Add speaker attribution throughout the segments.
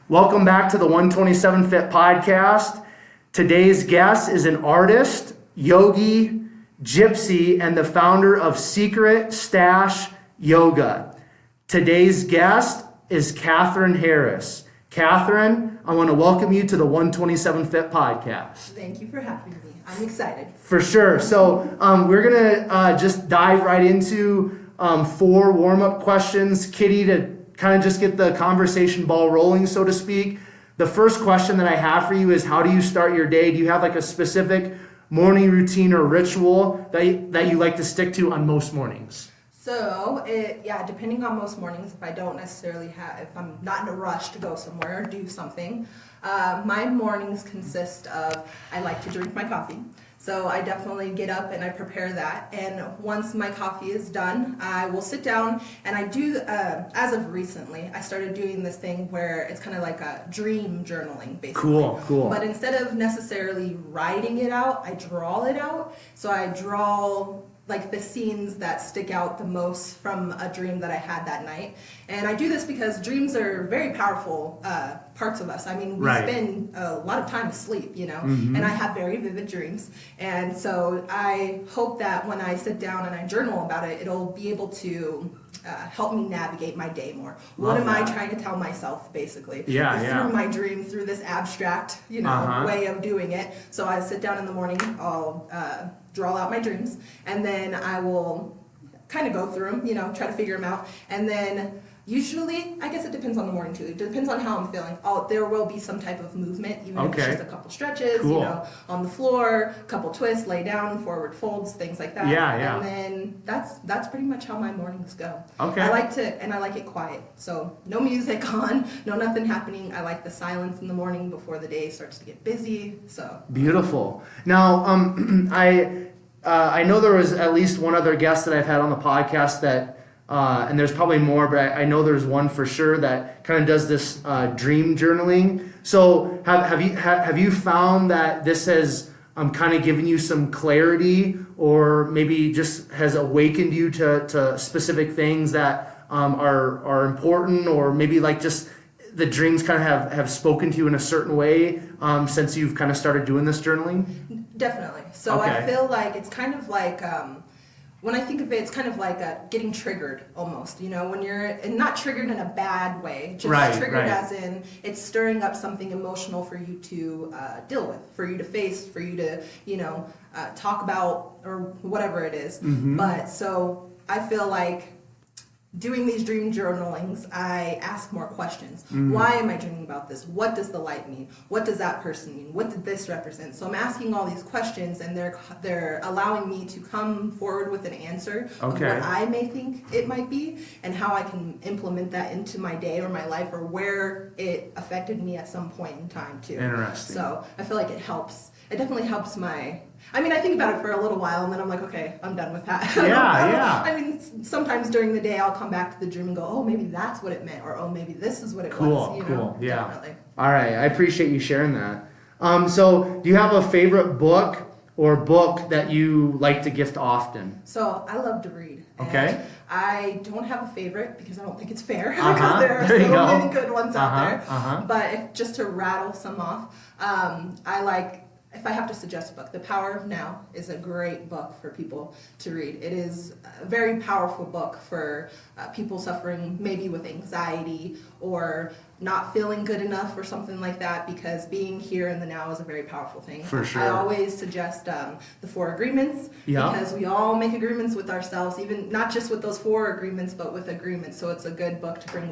Speaker 1: Welcome back to the 127 Fit podcast. Today's guest is an artist, yogi, gypsy, and the founder of Secret Stash Yoga. Today's guest is Katherine Harris. Katherine, I want to welcome you to the 127 Fit podcast.
Speaker 2: Thank you for having me. I'm excited.
Speaker 1: For sure. So we're going to just dive right into 4 warm-up questions, Kitty, to kind of just get the conversation ball rolling, so to speak. The first question that I have for you is, how do you start your day? Do you have like a specific morning routine or ritual that you like to stick to on most mornings?
Speaker 2: So, depending on most mornings, if I'm not in a rush to go somewhere or do something, my mornings consist of, I like to drink my coffee. So I definitely get up and I prepare that. And once my coffee is done, I will sit down and I do, as of recently, I started doing this thing where it's kind of like a dream journaling, basically.
Speaker 1: Cool.
Speaker 2: But instead of necessarily writing it out, I draw it out. So I draw like the scenes that stick out the most from a dream that I had that night. And I do this because dreams are very powerful parts of us. I mean, we spend a lot of time asleep, and I have very vivid dreams. And so I hope that when I sit down and I journal about it, it'll be able to help me navigate my day more. What am I trying to tell myself, basically? Through my dream, through this abstract, way of doing it. So I sit down in the morning, I'll draw out my dreams, and then I will kind of go through them, try to figure them out. And then usually, I guess it depends on the morning too. It depends on how I'm feeling. There will be some type of movement, even if it's just a couple stretches, on the floor, a couple twists, lay down, forward folds, things like that. And then that's pretty much how my mornings go.
Speaker 1: Okay.
Speaker 2: I like it quiet. So no music on, no nothing happening. I like the silence in the morning before the day starts to get busy. So
Speaker 1: beautiful. Now, I know there was at least one other guest that I've had on the podcast that and there's probably more, but I know there's one for sure that kind of does this dream journaling. So have you found that this has kind of given you some clarity, or maybe just has awakened you to specific things that are important, or maybe like just the dreams kind of have spoken to you in a certain way since you've kind of started doing this journaling?
Speaker 2: Definitely. So I feel like it's kind of like when I think of it, it's kind of like getting triggered almost, when you're, and not triggered in a bad way, just triggered as in it's stirring up something emotional for you to deal with, for you to face, for you to, talk about, or whatever it is.
Speaker 1: Mm-hmm.
Speaker 2: But so I feel like doing these dream journalings, I ask more questions.
Speaker 1: Mm-hmm.
Speaker 2: Why am I dreaming about this? What does the light mean? What does that person mean? What did this represent? So I'm asking all these questions, and they're allowing me to come forward with an answer of what I may think it might be, and how I can implement that into my day or my life, or where it affected me at some point in time too.
Speaker 1: Interesting.
Speaker 2: So I feel like it helps. It definitely helps I think about it for a little while, and then I'm like, okay, I'm done with that.
Speaker 1: Yeah.
Speaker 2: I mean, sometimes during the day, I'll come back to the dream and go, oh, maybe that's what it meant, or oh, maybe this is what it was.
Speaker 1: Cool. Yeah.
Speaker 2: Definitely.
Speaker 1: All right. I appreciate you sharing that. So do you have a favorite book or book that you like to gift often?
Speaker 2: So I love to read.
Speaker 1: Okay.
Speaker 2: I don't have a favorite because I don't think it's fair, because there are so many good ones out there. But just to rattle some off, if I have to suggest a book, The Power of Now is a great book for people to read. It is a very powerful book for people suffering maybe with anxiety or not feeling good enough or something like that, because being here in the now is a very powerful thing.
Speaker 1: For sure.
Speaker 2: I always suggest the 4 agreements, because we all make agreements with ourselves, even not just with those 4 agreements, but with agreements. So it's a good book to bring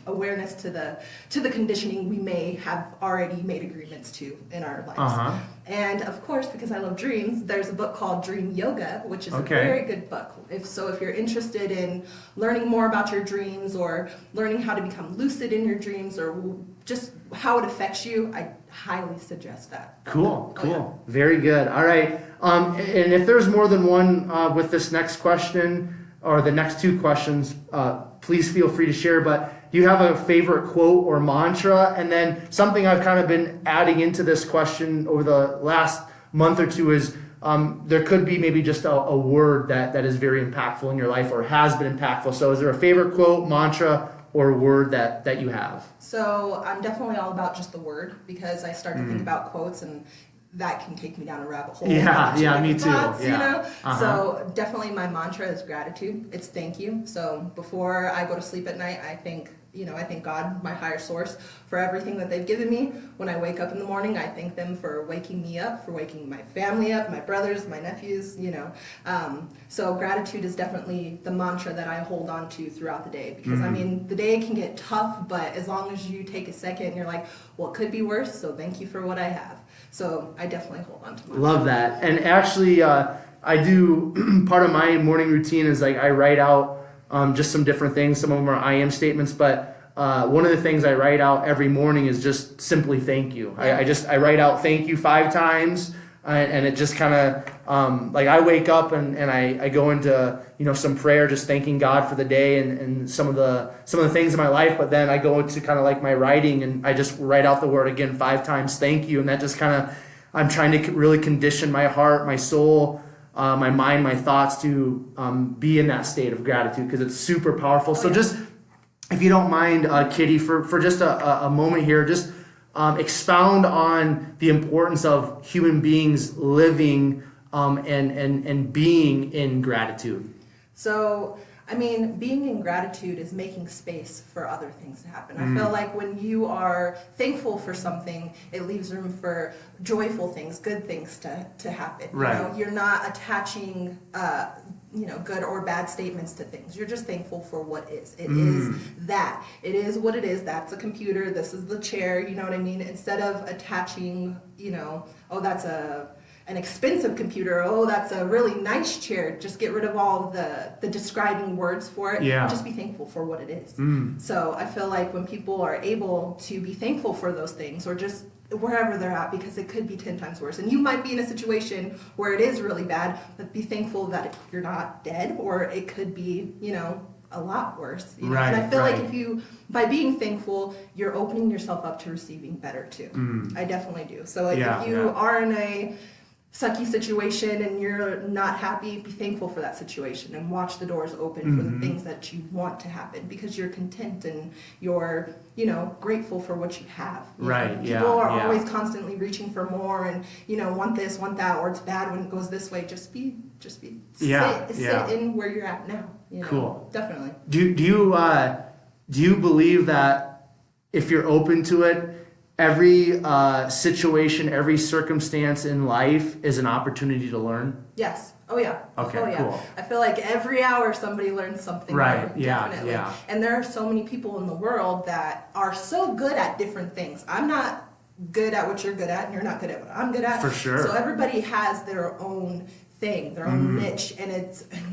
Speaker 2: awareness to the conditioning we may have already made agreements to in our lives. And of course, because I love dreams, there's a book called Dream Yoga, which is a very good book. If you're interested in learning more about your dreams, or learning how to become lucid in your dreams, or just how it affects you, I highly suggest that.
Speaker 1: Cool. Very good. All right. And if there's more than one with this next question, or the next 2 questions, please feel free to share. But do you have a favorite quote or mantra? And then something I've kind of been adding into this question over the last month or 2 is there could be maybe just a word that is very impactful in your life, or has been impactful. So is there a favorite quote, mantra, or word that you have?
Speaker 2: So I'm definitely all about just the word, because I start to think about quotes, and that can take me down a rabbit hole.
Speaker 1: Yeah, me too.
Speaker 2: Thoughts,
Speaker 1: yeah.
Speaker 2: You know? So definitely my mantra is gratitude. It's thank you. So before I go to sleep at night, I thank God, my higher source, for everything that they've given me. When I wake up in the morning, I thank them for waking me up, for waking my family up, my brothers, my nephews, So gratitude is definitely the mantra that I hold on to throughout the day, because I mean, the day can get tough, but as long as you take a second and you're like, well, it could be worse, so thank you for what I have. So I definitely hold on to mine.
Speaker 1: Love that. And actually, I do, part of my morning routine is like I write out just some different things. Some of them are I am statements, but one of the things I write out every morning is just simply thank you. I write out thank you 5 times, and it just kind of, like I wake up and I go into, some prayer, just thanking God for the day and some of the things in my life. But then I go into kind of like my writing, and I just write out the word again 5 times, thank you. And that just kind of, I'm trying to really condition my heart, my soul, my mind, my thoughts to be in that state of gratitude, because it's super powerful. So just, if you don't mind, Kitty, for just a moment here, just expound on the importance of human beings living and being in gratitude.
Speaker 2: So, I mean, being in gratitude is making space for other things to happen. I feel like when you are thankful for something, it leaves room for joyful things, good things to happen.
Speaker 1: Right.
Speaker 2: You're not attaching, good or bad statements to things. You're just thankful for what is. It is that. It is what it is. That's a computer. This is the chair. You know what I mean? Instead of attaching, oh, that's an expensive computer, oh, that's a really nice chair. Just get rid of all the describing words for it.
Speaker 1: Yeah.
Speaker 2: Just be thankful for what it is. So I feel like when people are able to be thankful for those things, or just wherever they're at, because it could be 10 times worse. And you might be in a situation where it is really bad, but be thankful that you're not dead, or it could be, a lot worse.
Speaker 1: Right,
Speaker 2: and I feel
Speaker 1: right.
Speaker 2: like by being thankful, you're opening yourself up to receiving better too. I definitely do. So like if you are in a sucky situation and you're not happy, be thankful for that situation and watch the doors open for the things that you want to happen, because you're content and you're, grateful for what you have.
Speaker 1: Right.
Speaker 2: People are always constantly reaching for more and, want this, want that, or it's bad when it goes this way. Just sit in where you're at now.
Speaker 1: Cool.
Speaker 2: Definitely.
Speaker 1: Do you believe that if you're open to it, every situation, every circumstance in life is an opportunity to learn?
Speaker 2: Yes. Oh yeah.
Speaker 1: Okay,
Speaker 2: oh, yeah.
Speaker 1: cool.
Speaker 2: I feel like every hour somebody learns something
Speaker 1: Right,
Speaker 2: new.
Speaker 1: yeah,
Speaker 2: Definitely.
Speaker 1: yeah.
Speaker 2: And there are so many people in the world that are so good at different things. I'm not good at what you're good at, and you're not good at what I'm good at.
Speaker 1: For sure.
Speaker 2: So everybody has their own thing, their own niche, and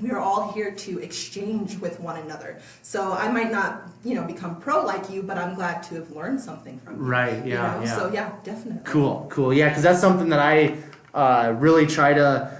Speaker 2: we're all here to exchange with one another. So I might not, become pro like you, but I'm glad to have learned something from you.
Speaker 1: Right, yeah, yeah.
Speaker 2: So yeah, definitely.
Speaker 1: Cool. Yeah, because that's something that I really try to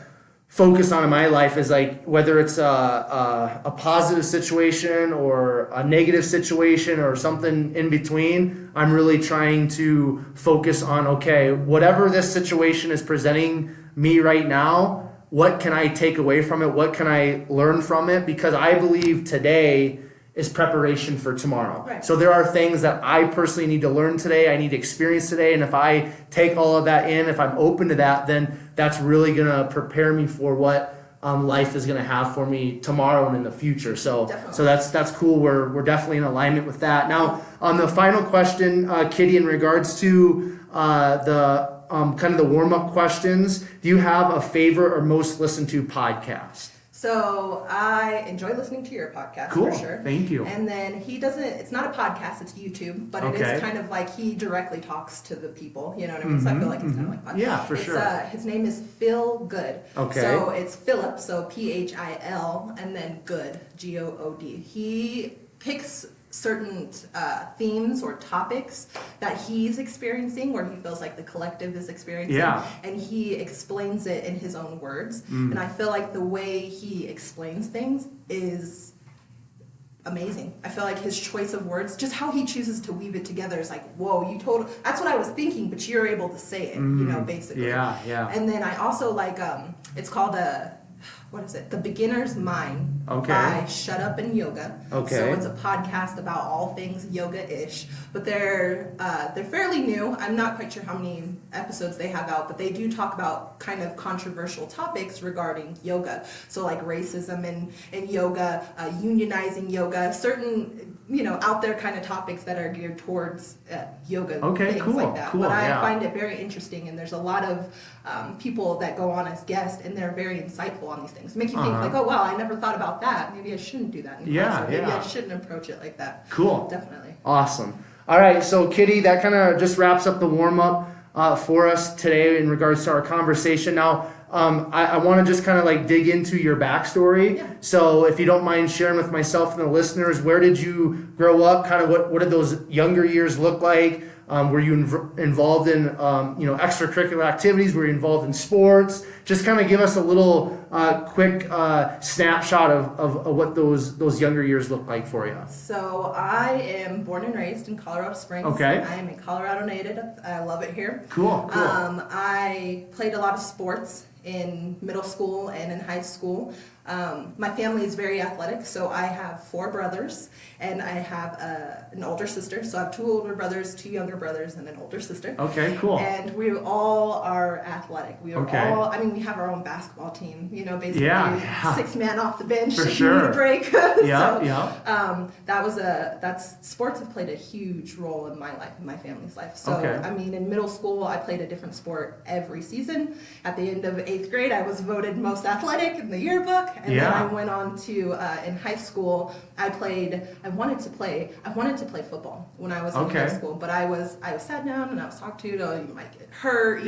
Speaker 1: focus on in my life, is like whether it's a positive situation or a negative situation or something in between, I'm really trying to focus on, okay, whatever this situation is presenting me right now, what can I take away from it? What can I learn from it? Because I believe today is preparation for tomorrow.
Speaker 2: Right.
Speaker 1: So there are things that I personally need to learn today, I need to experience today, and if I take all of that in, if I'm open to that, then that's really going to prepare me for what life is going to have for me tomorrow and in the future. So
Speaker 2: Definitely.
Speaker 1: so that's cool. We're definitely in alignment with that. Now, on the final question, Kitty, in regards to the kind of the warm-up questions, do you have a favorite or most listened to podcast?
Speaker 2: So I enjoy listening to your podcast,
Speaker 1: Cool.
Speaker 2: for sure.
Speaker 1: Thank you.
Speaker 2: And then it's not a podcast, it's YouTube, but it
Speaker 1: Okay.
Speaker 2: is kind of like he directly talks to the people, you know what I mean? So I feel like it's kind of like podcast.
Speaker 1: Yeah, for sure.
Speaker 2: His name is Phil Good.
Speaker 1: Okay.
Speaker 2: So it's Philip, so Phil, and then Good, Good. He picks certain themes or topics that he's experiencing, where he feels like the collective is experiencing, and he explains it in his own words. And I feel like the way he explains things is amazing. I feel like his choice of words, just how he chooses to weave it together, is like, whoa, that's what I was thinking, but you're able to say it, basically.
Speaker 1: Yeah.
Speaker 2: And then I also like, it's called The Beginner's Mind.
Speaker 1: Okay.
Speaker 2: by Shut Up and Yoga.
Speaker 1: Okay.
Speaker 2: So it's a podcast about all things yoga-ish, but they're fairly new. I'm not quite sure how many episodes they have out, but they do talk about kind of controversial topics regarding yoga. So like racism and yoga, unionizing yoga, certain out there kind of topics that are geared towards yoga, things
Speaker 1: cool,
Speaker 2: like that.
Speaker 1: cool,
Speaker 2: But I
Speaker 1: yeah.
Speaker 2: find it very interesting, and there's a lot of people that go on as guests, and they're very insightful on these things. Make you think like, oh wow, I never thought about that. Maybe I shouldn't do that in class, or maybe I shouldn't approach it like that.
Speaker 1: Cool.
Speaker 2: Definitely.
Speaker 1: Awesome. All right, so Kitty, that kind of just wraps up the warm-up for us today in regards to our conversation. Now, I want to just kind of like dig into your backstory.
Speaker 2: Yeah.
Speaker 1: So if you don't mind sharing with myself and the listeners, where did you grow up? Kind of what did those younger years look like? Were you involved in extracurricular activities? Were you involved in sports? Just kind of give us a little quick snapshot of what those younger years look like for you.
Speaker 2: So I am born and raised in Colorado Springs.
Speaker 1: Okay.
Speaker 2: I am a Colorado native. I love it here.
Speaker 1: Cool.
Speaker 2: I played a lot of sports in middle school and in high school. My family is very athletic, so I have 4 brothers, and I have an older sister. So I have 2 older brothers, 2 younger brothers, and an older sister.
Speaker 1: Okay, cool.
Speaker 2: And we all are athletic. We are all, we have our own basketball team, basically 6-man off the bench
Speaker 1: For
Speaker 2: if
Speaker 1: sure.
Speaker 2: you need a break. Sports have played a huge role in my life, in my family's life. So, in middle school, I played a different sport every season. At the end of 8th grade, I was voted most athletic in the yearbook. And then I went on to, in high school, I wanted to play football when I was in high school, but I was sat down and I was talked to, you might get hurt.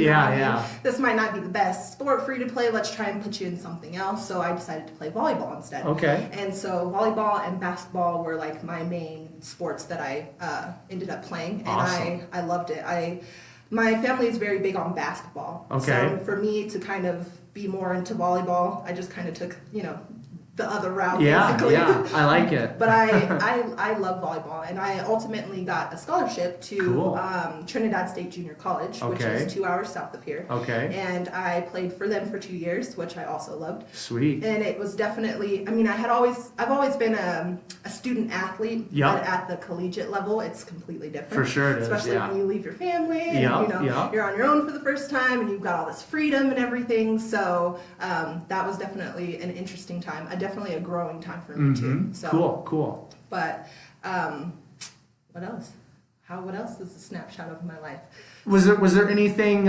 Speaker 2: This might not be the best sport for you to play. Let's try and put you in something else. So I decided to play volleyball instead.
Speaker 1: Okay.
Speaker 2: And so volleyball and basketball were like my main sports that I ended up playing. And
Speaker 1: Awesome.
Speaker 2: I loved it. My family is very big on basketball.
Speaker 1: Okay.
Speaker 2: So for me to kind of be more into volleyball, I just kind of took, the other route, basically.
Speaker 1: Yeah, I like it.
Speaker 2: But I love volleyball, and I ultimately got a scholarship to Trinidad State Junior College, which is 2 hours south of here.
Speaker 1: Okay.
Speaker 2: And I played for them for 2 years, which I also loved.
Speaker 1: Sweet.
Speaker 2: And it was definitely, I've always been a student athlete, but at the collegiate level, it's completely different.
Speaker 1: For sure it is,
Speaker 2: Especially when you leave your family, and you're on your own for the first time, and you've got all this freedom and everything. So that was definitely an interesting time. Definitely a growing time for me too. So
Speaker 1: Cool.
Speaker 2: But what else? What else is a snapshot of my life?
Speaker 1: Was there anything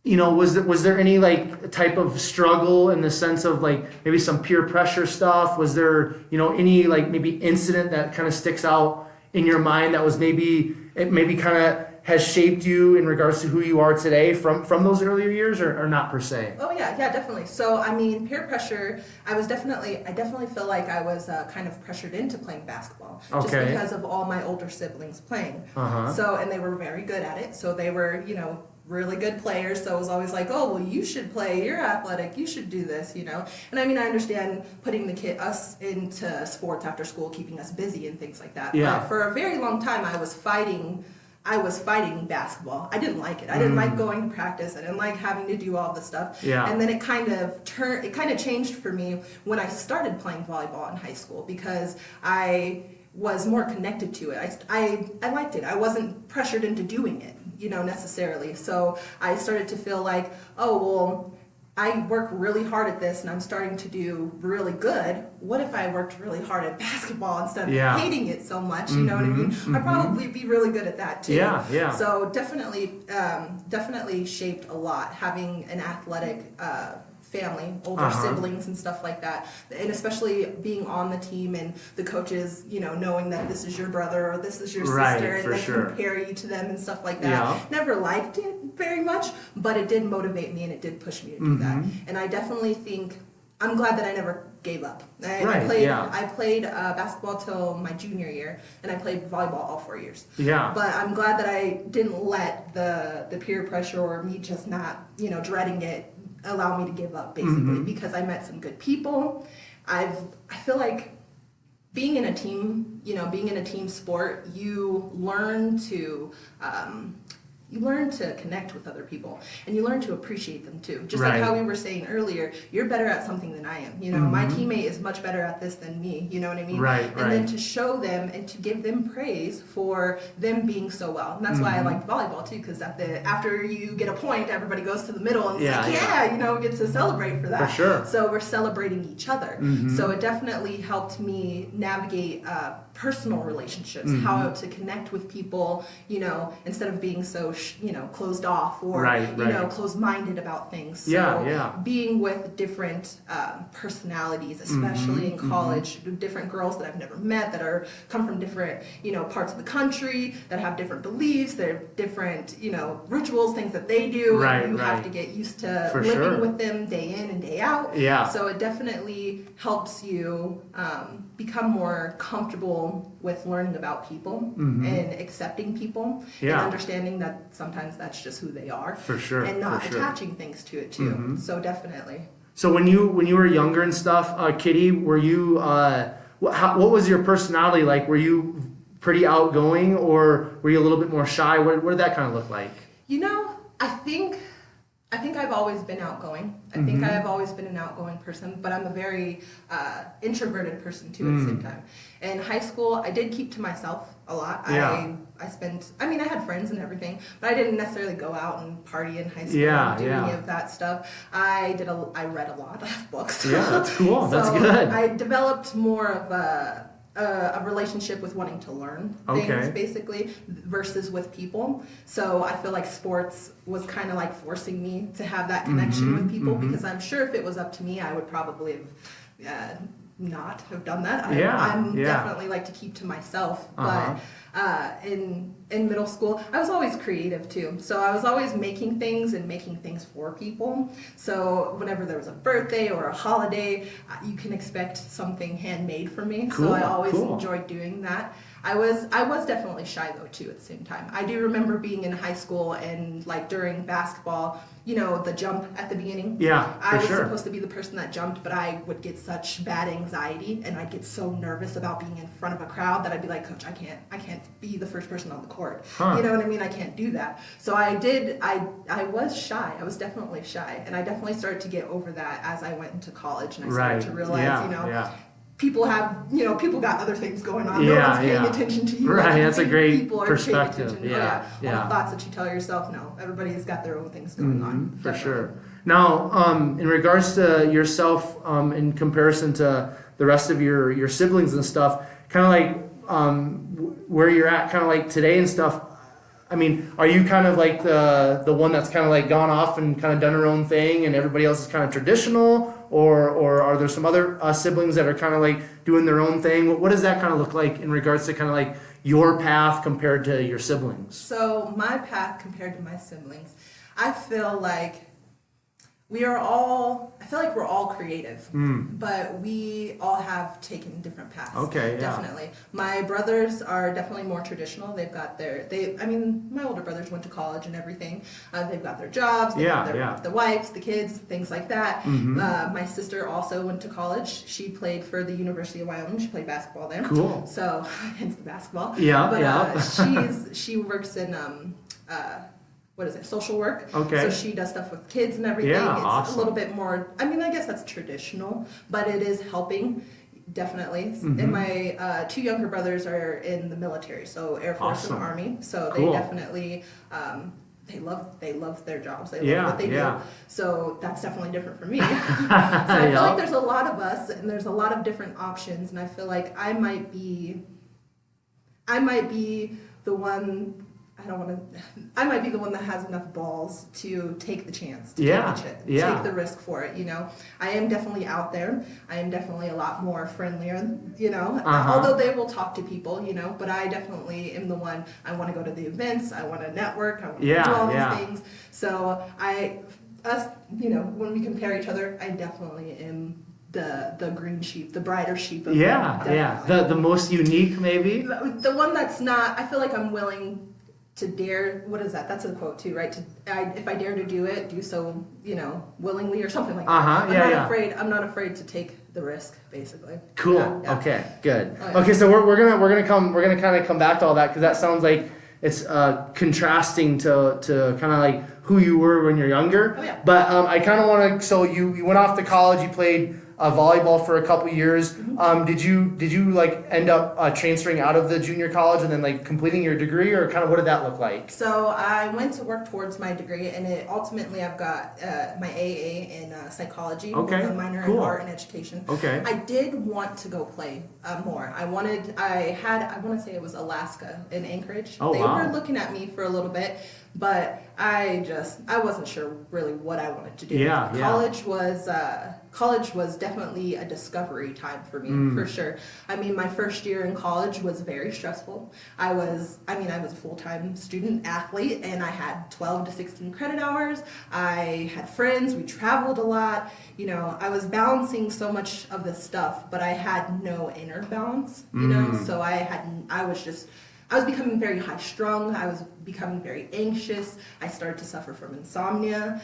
Speaker 1: was there any like type of struggle in the sense of like maybe some peer pressure stuff? Was there any like maybe incident that kind of sticks out in your mind that was maybe kind of has shaped you in regards to who you are today from those earlier years, or not per se?
Speaker 2: Oh yeah, definitely. So peer pressure, I definitely feel like I was kind of pressured into playing basketball just because of all my older siblings playing. So, and they were very good at it. So they were, really good players. So it was always like, oh, well, you should play, you're athletic, you should do this, And I understand putting us into sports after school, keeping us busy and things like that.
Speaker 1: Yeah.
Speaker 2: But for a very long time, I was fighting basketball. I didn't like it. I didn't like going to practice. I didn't like having to do all this stuff.
Speaker 1: Yeah.
Speaker 2: And then it kind of changed for me when I started playing volleyball in high school, because I was more connected to it. I liked it. I wasn't pressured into doing it, necessarily. So I started to feel like, oh, well, I work really hard at this and I'm starting to do really good. What if I worked really hard at basketball instead of hating it so much? You know what I mean? I'd probably be really good at that too.
Speaker 1: Yeah.
Speaker 2: So definitely shaped a lot, having an athletic family, older siblings and stuff like that, and especially being on the team and the coaches, knowing that this is your brother or this is your sister, and they compare you to them and stuff like that. Yeah. Never liked it very much, but it did motivate me and it did push me to do that. And I definitely think I'm glad that I never gave up. I played basketball till my junior year, and I played volleyball all 4 years. Yeah. But I'm glad that I didn't let the peer pressure or me just not, dreading it allow me to give up, basically, because I met some good people. I feel like being in a team, being in a team sport, you learn to you learn to connect with other people, and you learn to appreciate them too. Just
Speaker 1: Right.
Speaker 2: like how we were saying earlier, you're better at something than I am. You know, my teammate is much better at this than me. You know what I mean?
Speaker 1: Right,
Speaker 2: and then to show them and to give them praise for them being so well. And that's why I like volleyball too, because after you get a point, everybody goes to the middle and it's like, you know, get to celebrate for that.
Speaker 1: For sure.
Speaker 2: So we're celebrating each other. So it definitely helped me navigate personal relationships, how to connect with people, you know, instead of being so, you know, closed off or, you know, closed-minded about things. So being with different personalities, especially in college, different girls that I've never met that come from different, you know, parts of the country, that have different beliefs, that have different, you know, rituals, things that they do. And you have to get used to living with them day in and day out. So it definitely helps you become more comfortable with learning about people and accepting people and understanding that sometimes that's just who they are.
Speaker 1: For sure.
Speaker 2: And not attaching things to it too. So definitely.
Speaker 1: So when you were younger and stuff, Kitty, were you what was your personality like? Were you pretty outgoing, or were you a little bit more shy? What did that kind of look like?
Speaker 2: You know, I think I've always been outgoing. I think I've always been an outgoing person, but I'm a very introverted person too at the same time. In high school, I did keep to myself a lot. I had friends and everything, but I didn't necessarily go out and party in high school and do any of that stuff. I read a lot of books.
Speaker 1: Yeah, that's cool. That's
Speaker 2: so
Speaker 1: good.
Speaker 2: I developed more of a relationship with wanting to learn things, basically, versus with people. So I feel like sports was kind of like forcing me to have that connection with people, because I'm sure if it was up to me, I would probably have not have done that. I'm definitely like to keep to myself. But in middle school, I was always creative too. So I was always making things for people. So whenever there was a birthday or a holiday, you can expect something handmade from me.
Speaker 1: Cool,
Speaker 2: so I always enjoyed doing that. I was definitely shy though too at the same time. I do remember being in high school and like during basketball, you know, the jump at the beginning. I was supposed to be the person that jumped, but I would get such bad anxiety and I'd get so nervous about being in front of a crowd that I'd be like, Coach, I can't be the first person on the court. You know what I mean? I can't do that. So I was shy. I was definitely shy, and I definitely started to get over that as I went into college and I started to realize, people got other things going on. No one's paying attention to you.
Speaker 1: Right, that's a great
Speaker 2: people
Speaker 1: perspective.
Speaker 2: All the thoughts that you tell yourself, no, everybody's got their own things going on.
Speaker 1: For sure. Now, in regards to yourself, in comparison to the rest of your siblings and stuff, kind of like where you're at, kind of like today and stuff. I mean, are you kind of like the one that's kind of like gone off and kind of done her own thing, and everybody else is kind of traditional, or are there some other siblings that are kind of like doing their own thing? What does that kind of look like in regards to kind of like your path compared to your siblings?
Speaker 2: So my path compared to my siblings, I feel like we're all creative, but we all have taken different paths. Definitely. My brothers are definitely more traditional. They've got my older brothers went to college and everything. They've got their jobs, they've got the wives, the kids, things like that. My sister also went to college. She played for the University of Wyoming. She played basketball there.
Speaker 1: Cool.
Speaker 2: So, hence the basketball. She works in social work. So she does stuff with kids and everything. It's
Speaker 1: awesome.
Speaker 2: a little bit more, I guess that's traditional, but it is helping, definitely. And my two younger brothers are in the military, so Air Force and Army. So they definitely, they love their jobs. They love what they do. So that's definitely different for me. So I feel like there's a lot of us, and there's a lot of different options, and I feel like I might be the one. I might be the one that has enough balls to take the chance, to take the risk for it, you know. I am definitely out there. I am definitely a lot more friendlier, you know, although they will talk to people, you know, but I definitely am the one, I want to go to the events, I want to network, I want to do all these things. So when we compare each other, I definitely am the green sheep, the brighter sheep of them,
Speaker 1: the most unique maybe.
Speaker 2: The one that's not, I feel like I'm willing to dare, what is that? That's a quote too, right? If I dare to do it, do so, you know, willingly or something like that. I'm not afraid to take the risk, basically.
Speaker 1: Cool. Okay, good. Okay, so we're gonna kind of come back to all that, because that sounds like it's contrasting to kind of like who you were when you're younger.
Speaker 2: Oh, yeah.
Speaker 1: But I kind of want to. So you went off to college. You played volleyball for a couple years.
Speaker 2: Mm-hmm.
Speaker 1: Did you like end up transferring out of the junior college and then like completing your degree, or kind of what did that look like?
Speaker 2: So I went to work towards my degree, and ultimately I've got my AA in psychology with a minor in art and education.
Speaker 1: Okay.
Speaker 2: I did want to go play more. I want to say it was Alaska in Anchorage.
Speaker 1: Oh,
Speaker 2: they
Speaker 1: wow.
Speaker 2: were looking at me for a little bit, but I wasn't sure really what I wanted to do.
Speaker 1: Yeah,
Speaker 2: College was definitely a discovery time for me, for sure. I mean, my first year in college was very stressful. I was a full-time student athlete, and I had 12 to 16 credit hours. I had friends, we traveled a lot. You know, I was balancing so much of this stuff, but I had no inner balance, you know? So I was becoming very high strung. I was becoming very anxious. I started to suffer from insomnia.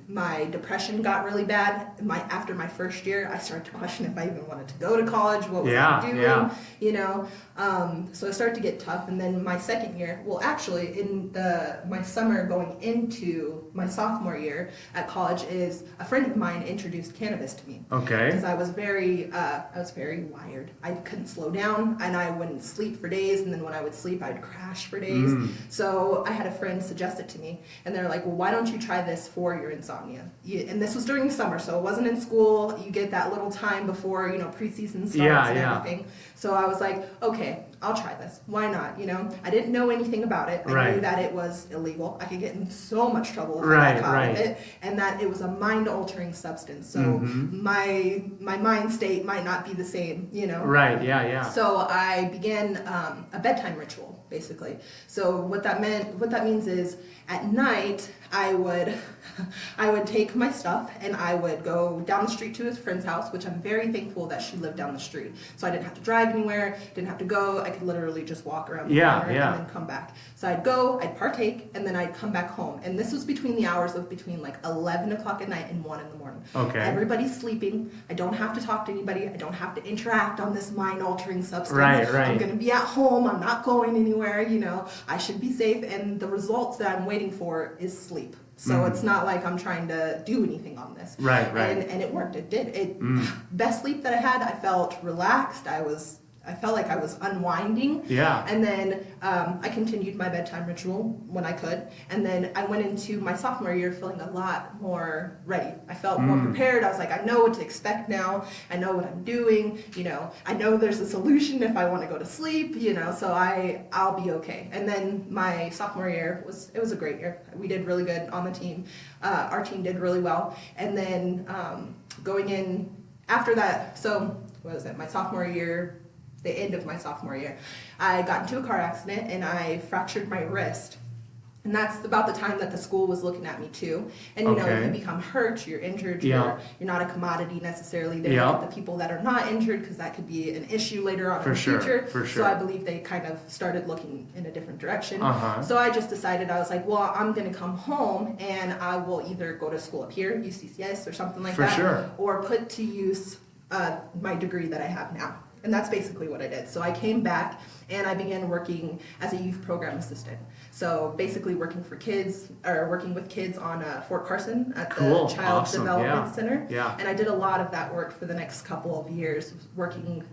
Speaker 2: My depression got really bad. After my first year, I started to question if I even wanted to go to college. What was I doing? You know, so it started to get tough. And then my second year, well, actually, in my summer going into my sophomore year at college, is a friend of mine introduced cannabis to me.
Speaker 1: Okay.
Speaker 2: Because I was very wired. I couldn't slow down, and I wouldn't sleep for days. And then when I would sleep, I'd crash for days. So I had a friend suggest it to me, and they're like, well, why don't you try this for your insomnia? And this was during the summer, so it wasn't in school. You get that little time before, you know, preseason starts and everything. So I was like, okay, I'll try this. Why not? You know, I didn't know anything about it. I knew that it was illegal. I could get in so much trouble if I got caught with it, and that it was a mind-altering substance. So my mind state might not be the same, you know? So I began a bedtime ritual, basically. So what that means is at night I would take my stuff and I would go down the street to his friend's house, which I'm very thankful that she lived down the street. So I didn't have to drive anywhere, didn't have to go. I could literally just walk around the corner and then come back. So I'd go, I'd partake, and then I'd come back home. And this was between the hours of between like 11 o'clock at night and 1 in the morning.
Speaker 1: Okay.
Speaker 2: Everybody's sleeping. I don't have to talk to anybody. I don't have to interact on this mind-altering substance.
Speaker 1: Right.
Speaker 2: I'm going to be at home. I'm not going anywhere, you know. I should be safe. And the results that I'm waiting for is sleep. So it's not like I'm trying to do anything on this.
Speaker 1: Right.
Speaker 2: And it worked. It did. Best sleep that I had. I felt relaxed. I felt like I was unwinding.
Speaker 1: Yeah.
Speaker 2: And then I continued my bedtime ritual when I could. And then I went into my sophomore year feeling a lot more ready. I felt more prepared. I was like, I know what to expect now. I know what I'm doing. You know, I know there's a solution if I want to go to sleep, you know, so I'll be okay. And then my sophomore year was a great year. We did really good on the team. Our team did really well. And then going in after that, so what was it, my sophomore year, the end of my sophomore year, I got into a car accident and I fractured my wrist. And that's about the time that the school was looking at me too. And you know, if you become hurt, you're injured, you're not a commodity necessarily. They look at the people that are not injured because that could be an issue later on in the future. For sure. So I believe they kind of started looking in a different direction. So I just decided, I was like, well, I'm going to come home and I will either go to school up here, UCCS or something like that, or put to use my degree that I have now. And that's basically what I did. So I came back and I began working as a youth program assistant. So basically working with kids on Fort Carson at the Child Development Center. And I did a lot of that work for the next couple of years, working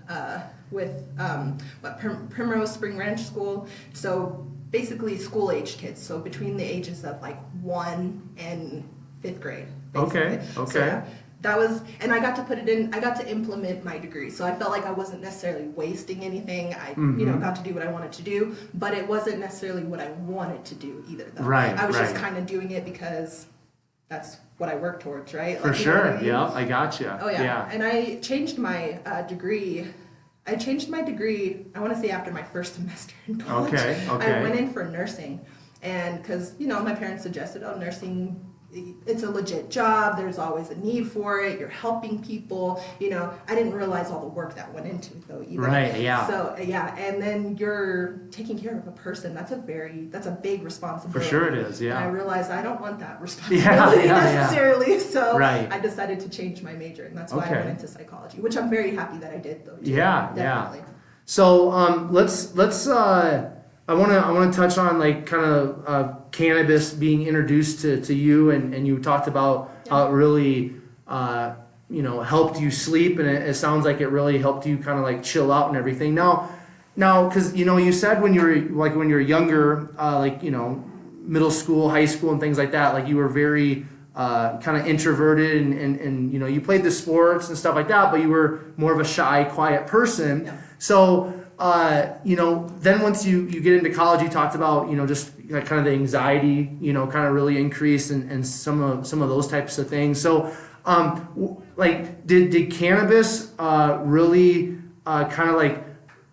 Speaker 2: with Primrose Spring Ranch School. So basically school-age kids. So between the ages of like 1 and 5th grade. Basically. So, that was, and I got to implement my degree. So I felt like I wasn't necessarily wasting anything. I, you know, got to do what I wanted to do, but it wasn't necessarily what I wanted to do either, though. I was just kind of doing it because that's what I work towards, right?
Speaker 1: For sure. I gotcha.
Speaker 2: Oh, yeah. And I changed my degree. I want to say after my first semester in college. I went in for nursing. And because, you know, my parents suggested, nursing, it's a legit job, there's always a need for it, you're helping people, you know. I didn't realize all the work that went into it though either. So and then you're taking care of a person. That's a big responsibility.
Speaker 1: For sure it is. And
Speaker 2: I realized I don't want that responsibility necessarily. So I decided to change my major, and that's why I went into psychology, which I'm very happy that I did though too. Definitely.
Speaker 1: So let's want to touch on like kind of cannabis being introduced to you, and you talked about how it really helped you sleep, and it sounds like it really helped you kind of like chill out and everything. Now, because you said when you were younger, middle school, high school, and things like that, like you were very kind of introverted, and you played the sports and stuff like that, but you were more of a shy, quiet person.
Speaker 2: Yeah.
Speaker 1: So then once you get into college, you talked about just kind of the anxiety kind of really increased, and some of those types of things. So did cannabis really kind of like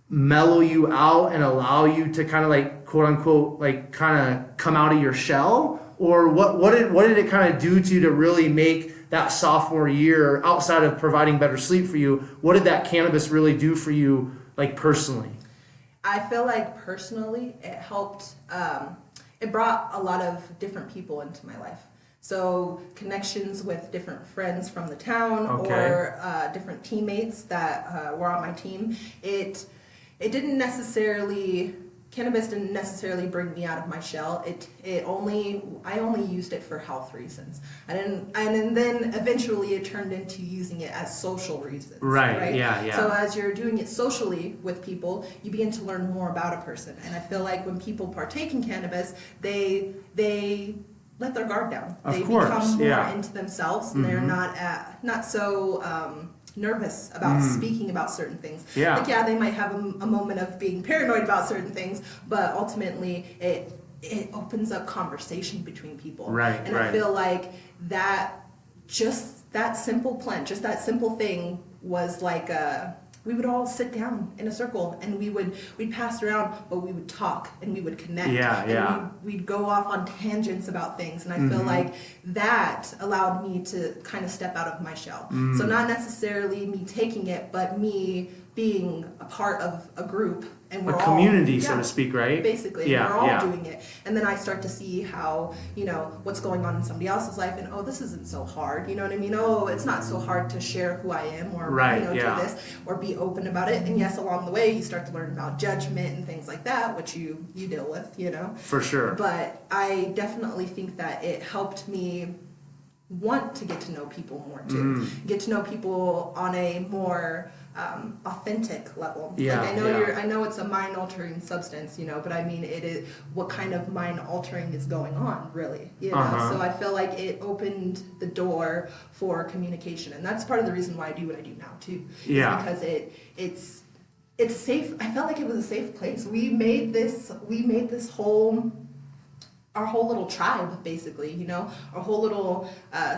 Speaker 1: mellow you out and allow you to kind of like quote unquote like kind of come out of your shell, or what did it kind of do to you to really make that sophomore year, outside of providing better sleep for you? What did that cannabis really do for you, like personally?
Speaker 2: I feel like personally it helped, it brought a lot of different people into my life. So connections with different friends from the town, or different teammates that were on my team. Cannabis didn't necessarily bring me out of my shell. I only used it for health reasons. And then eventually it turned into using it as social reasons.
Speaker 1: Right? Yeah.
Speaker 2: So as you're doing it socially with people, you begin to learn more about a person. And I feel like when people partake in cannabis, they let their guard down. They become more into themselves, and they're not so nervous about speaking about certain things.
Speaker 1: Yeah.
Speaker 2: They might have a moment of being paranoid about certain things, but ultimately it opens up conversation between people.
Speaker 1: Right.
Speaker 2: And I feel like that simple plant, just that simple thing was like we would all sit down in a circle, and we'd pass around, but we would talk and we would connect. And we'd go off on tangents about things, and I feel like that allowed me to kind of step out of my shell. So not necessarily me taking it, but me being a part of a group, and we're
Speaker 1: a community, so to speak, right?
Speaker 2: Basically, we're all doing it. And then I start to see how, what's going on in somebody else's life, and this isn't so hard, you know what I mean? It's not so hard to share who I am, or do this, or be open about it. And yes, along the way you start to learn about judgment and things like that, which you deal with,
Speaker 1: For sure.
Speaker 2: But I definitely think that it helped me want to get to know people more too. Get to know people on a more authentic level. I know it's a mind-altering substance, but I mean, it is what kind of mind-altering is going on, really, So I feel like it opened the door for communication, and that's part of the reason why I do what I do now too. Because it's safe. I felt like it was a safe place. We made this our whole little tribe, basically, our whole little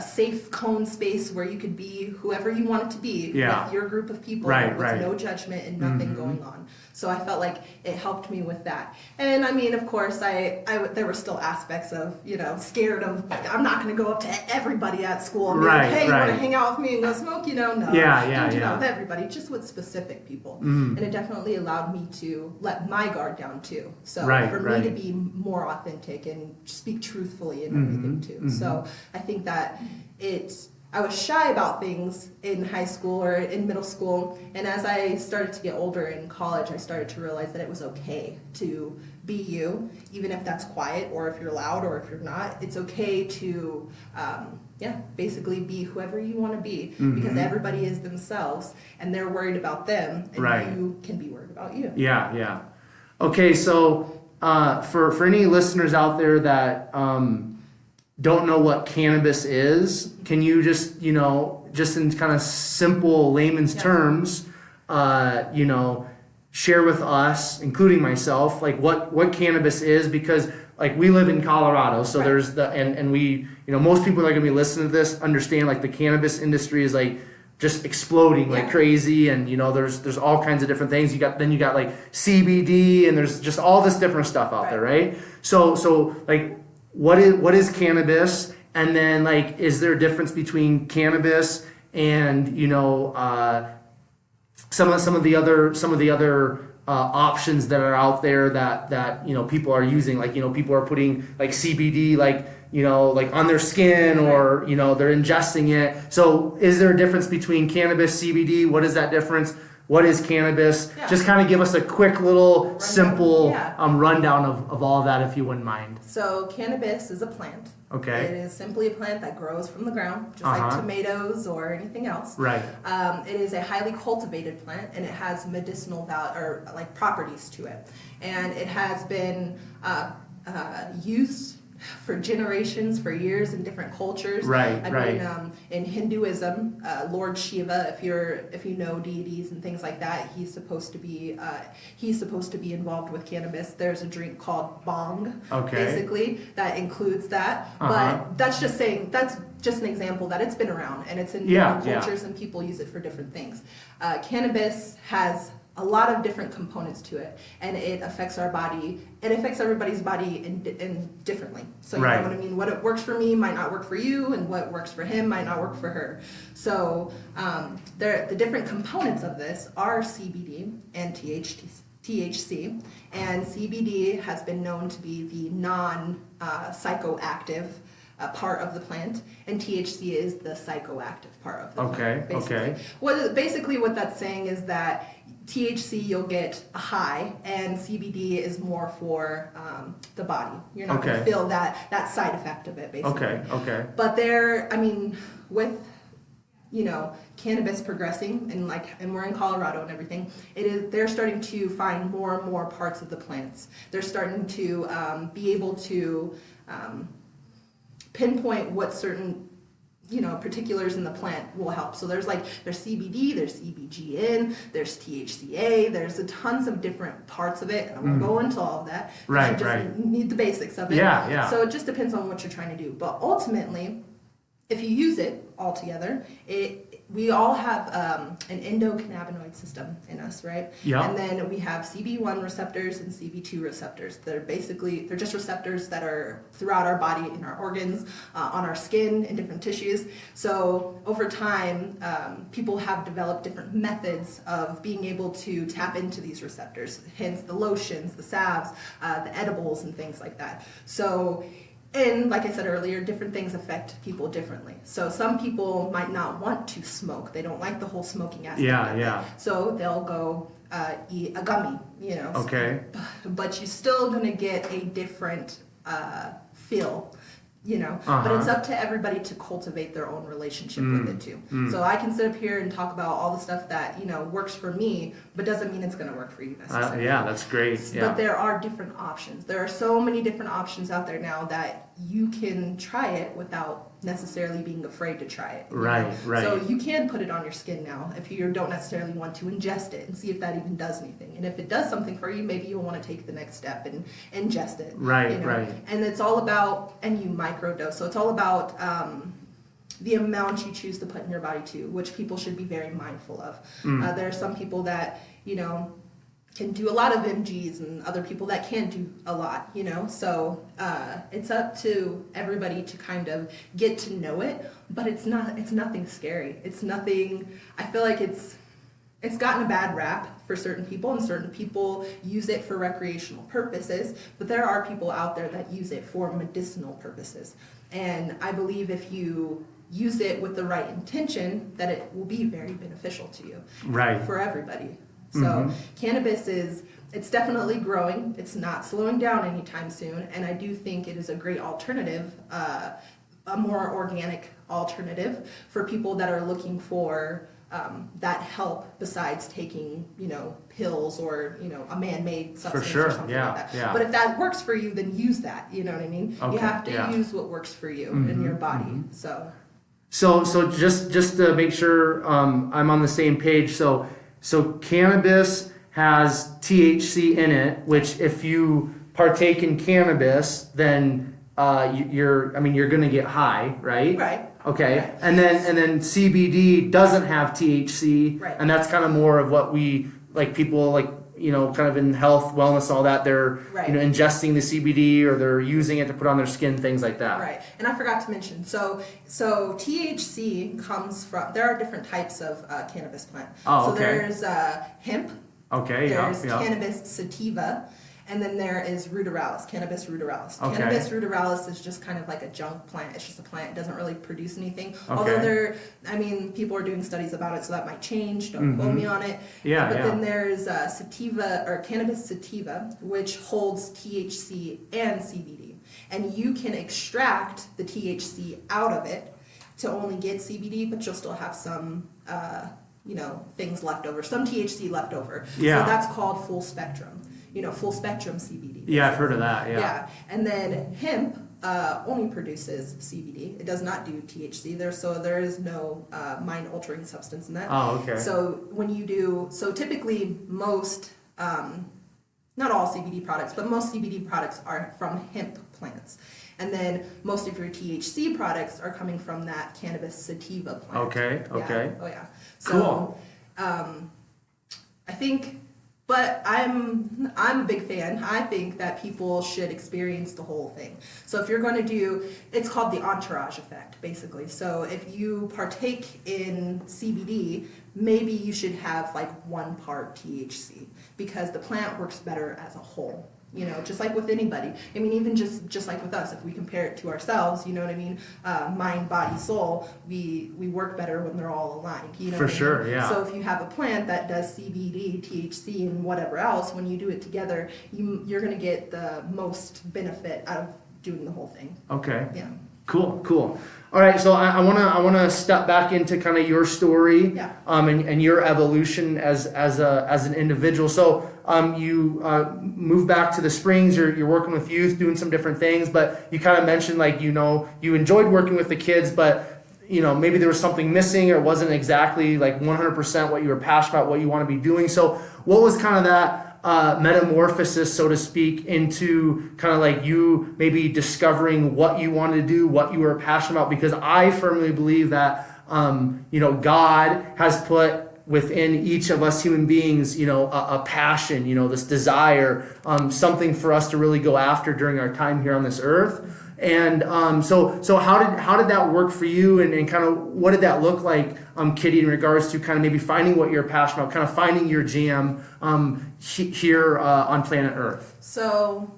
Speaker 2: safe cone space where you could be whoever you wanted to be with your group of people, with no judgment and nothing going on. So I felt like it helped me with that. And I mean, of course, there were still aspects of, scared of, I'm not going to go up to everybody at school and be like, hey, you want to hang out with me and go smoke? No. Don't do that with everybody, just with specific people. And it definitely allowed me to let my guard down too. So for me to be more authentic and speak truthfully and everything too. So I think that I was shy about things in high school or in middle school, and as I started to get older in college, I started to realize that it was okay to be you, even if that's quiet, or if you're loud, or if you're not. It's okay to basically be whoever you want to be, because everybody is themselves, and they're worried about them, and you can be worried about you.
Speaker 1: Yeah. Okay, so for any listeners out there that don't know what cannabis is, can you just in kind of simple layman's terms, share with us, including myself, like what cannabis is? Because like we live in Colorado, so there's and we, most people that are gonna be listening to this understand like the cannabis industry is like just exploding like crazy, and there's all kinds of different things. You got like CBD, and there's just all this different stuff out there, right? So like what is cannabis, and then like is there a difference between cannabis and some of the other options that are out there that people are using, like people are putting like CBD like on their skin, or they're ingesting it. So is there a difference between cannabis, CBD? What is that difference? what is cannabis?
Speaker 2: Yeah.
Speaker 1: Just kind of give us a quick little
Speaker 2: Rundown.
Speaker 1: simple
Speaker 2: Yeah.
Speaker 1: rundown of all of that, if you wouldn't mind.
Speaker 2: So cannabis is a plant.
Speaker 1: Okay.
Speaker 2: It is simply a plant that grows from the ground, just
Speaker 1: Uh-huh.
Speaker 2: like tomatoes or anything else.
Speaker 1: Right.
Speaker 2: It is a highly cultivated plant, and it has medicinal properties to it. And it has been used for generations, for years in different cultures.
Speaker 1: Right,
Speaker 2: I
Speaker 1: right.
Speaker 2: mean, in Hinduism, Lord Shiva, if you know deities and things like that, he's supposed to be involved with cannabis. There's a drink called bong,
Speaker 1: Okay.
Speaker 2: basically, that includes that. But that's just an example that it's been around, and it's in different cultures, and people use it for different things. Cannabis has a lot of different components to it, and it affects our body. It affects everybody's body in differently. So you know what I mean? What works for me might not work for you, and what works for him might not work for her. So the different components of this are CBD and THC, and CBD has been known to be the non-psychoactive part of the plant, and THC is the psychoactive part of the plant. Basically what that's saying is that THC, you'll get a high, and CBD is more for the body. You're not going to feel that side effect of it, basically.
Speaker 1: Okay.
Speaker 2: But with cannabis progressing, and we're in Colorado and everything, they're starting to find more and more parts of the plants. They're starting to be able to pinpoint what certain particulars in the plant will help. So there's CBD, there's CBGN, there's THCA, there's tons of different parts of it, and I won't go into all of that.
Speaker 1: Right,
Speaker 2: you just need the basics of it.
Speaker 1: Yeah.
Speaker 2: So it just depends on what you're trying to do. But ultimately, if you use it all together, we all have an endocannabinoid system in us, right?
Speaker 1: Yeah.
Speaker 2: And then we have CB1 receptors and CB2 receptors. They're just receptors that are throughout our body, in our organs, on our skin, in different tissues. So over time, people have developed different methods of being able to tap into these receptors, hence the lotions, the salves, the edibles, and things like that. And like I said earlier, different things affect people differently. So some people might not want to smoke. They don't like the whole smoking aspect of it. So they'll go eat a gummy,
Speaker 1: Okay.
Speaker 2: But you're still going to get a different feel. But it's up to everybody to cultivate their own relationship with it too. So I can sit up here and talk about all the stuff that works for me, but doesn't mean it's going to work for you necessarily.
Speaker 1: That's great.
Speaker 2: But there are different options. There are so many different options out there now that you can try it without necessarily being afraid to try it.
Speaker 1: Right.
Speaker 2: So you can put it on your skin now if you don't necessarily want to ingest it and see if that even does anything. And if it does something for you, maybe you'll want to take the next step and ingest it.
Speaker 1: Right.
Speaker 2: And it's all about, and you microdose. So it's all about the amount you choose to put in your body too, which people should be very mindful of. There are some people that, can do a lot of MGs, and other people that can't do a lot, so it's up to everybody to kind of get to know it, but it's nothing scary. It's nothing, I feel like it's gotten a bad rap for certain people, and certain people use it for recreational purposes, but there are people out there that use it for medicinal purposes, and I believe if you use it with the right intention, that it will be very beneficial to you.
Speaker 1: Right.
Speaker 2: For everybody. So cannabis it's definitely growing. It's not slowing down anytime soon, and I do think it is a great alternative, a more organic alternative for people that are looking for that help besides taking, pills or, a man-made substance or something like that.
Speaker 1: Yeah.
Speaker 2: But if that works for you, then use that, you know what I mean?
Speaker 1: Okay,
Speaker 2: you have to use what works for you in your body, So
Speaker 1: just to make sure I'm on the same page, so cannabis has THC in it, which if you partake in cannabis, then you're going to get high, right?
Speaker 2: Right.
Speaker 1: Okay.
Speaker 2: Right.
Speaker 1: And then CBD doesn't have THC,
Speaker 2: right.
Speaker 1: And that's kind of more of what we people kind of in health, wellness, all that. They're
Speaker 2: right.
Speaker 1: Ingesting the CBD, or they're using it to put on their skin, things like that.
Speaker 2: Right. And I forgot to mention, so THC comes from, there are different types of cannabis plant.
Speaker 1: Oh,
Speaker 2: so
Speaker 1: okay.
Speaker 2: there's hemp.
Speaker 1: Okay.
Speaker 2: There's
Speaker 1: yeah.
Speaker 2: cannabis sativa. And then there is ruderalis, cannabis ruderalis.
Speaker 1: Okay.
Speaker 2: Cannabis ruderalis is just kind of like a junk plant. It's just a plant. It doesn't really produce anything.
Speaker 1: Okay.
Speaker 2: Although people are doing studies about it, so that might change. Don't quote me on it.
Speaker 1: Yeah,
Speaker 2: But then there's sativa, or cannabis sativa, which holds THC and CBD. And you can extract the THC out of it to only get CBD, but you'll still have some, things left over, some THC left over.
Speaker 1: Yeah.
Speaker 2: So that's called full spectrum. Full spectrum CBD.
Speaker 1: Yeah, I've heard of that. Yeah.
Speaker 2: Yeah, and then hemp only produces CBD. It does not do THC. There is no mind-altering substance in that.
Speaker 1: Oh, okay.
Speaker 2: So typically most, not all CBD products, but most CBD products are from hemp plants. And then most of your THC products are coming from that cannabis sativa plant.
Speaker 1: Okay.
Speaker 2: Yeah. Oh yeah. So,
Speaker 1: Cool.
Speaker 2: I think, but I'm a big fan. I think that people should experience the whole thing. So if you're going to do, it's called the entourage effect, basically. So if you partake in CBD, maybe you should have like 1 part THC, because the plant works better as a whole. Just like with anybody. I mean, even just like with us, if we compare it to ourselves, you know what I mean? Mind, body, soul, we work better when they're all aligned.
Speaker 1: For sure, yeah.
Speaker 2: So if you have a plant that does CBD, THC, and whatever else, when you do it together, you're going to get the most benefit out of doing the whole thing.
Speaker 1: Okay.
Speaker 2: Yeah.
Speaker 1: Cool. All right, so I wanna step back into kind of your story,
Speaker 2: Yeah.
Speaker 1: And your evolution as an individual. So you moved back to the Springs. You're working with youth, doing some different things, but you kind of mentioned you enjoyed working with the kids, but maybe there was something missing, or it wasn't exactly like 100% what you were passionate about, what you want to be doing. So what was kind of that metamorphosis, so to speak, into kind of like you maybe discovering what you wanted to do, what you were passionate about? Because I firmly believe that God has put within each of us human beings, a passion, this desire, something for us to really go after during our time here on this earth. And so how did that work for you, and kind of what did that look like, Kitty, in regards to kind of maybe finding what you're passionate about, kind of finding your jam here on planet Earth? So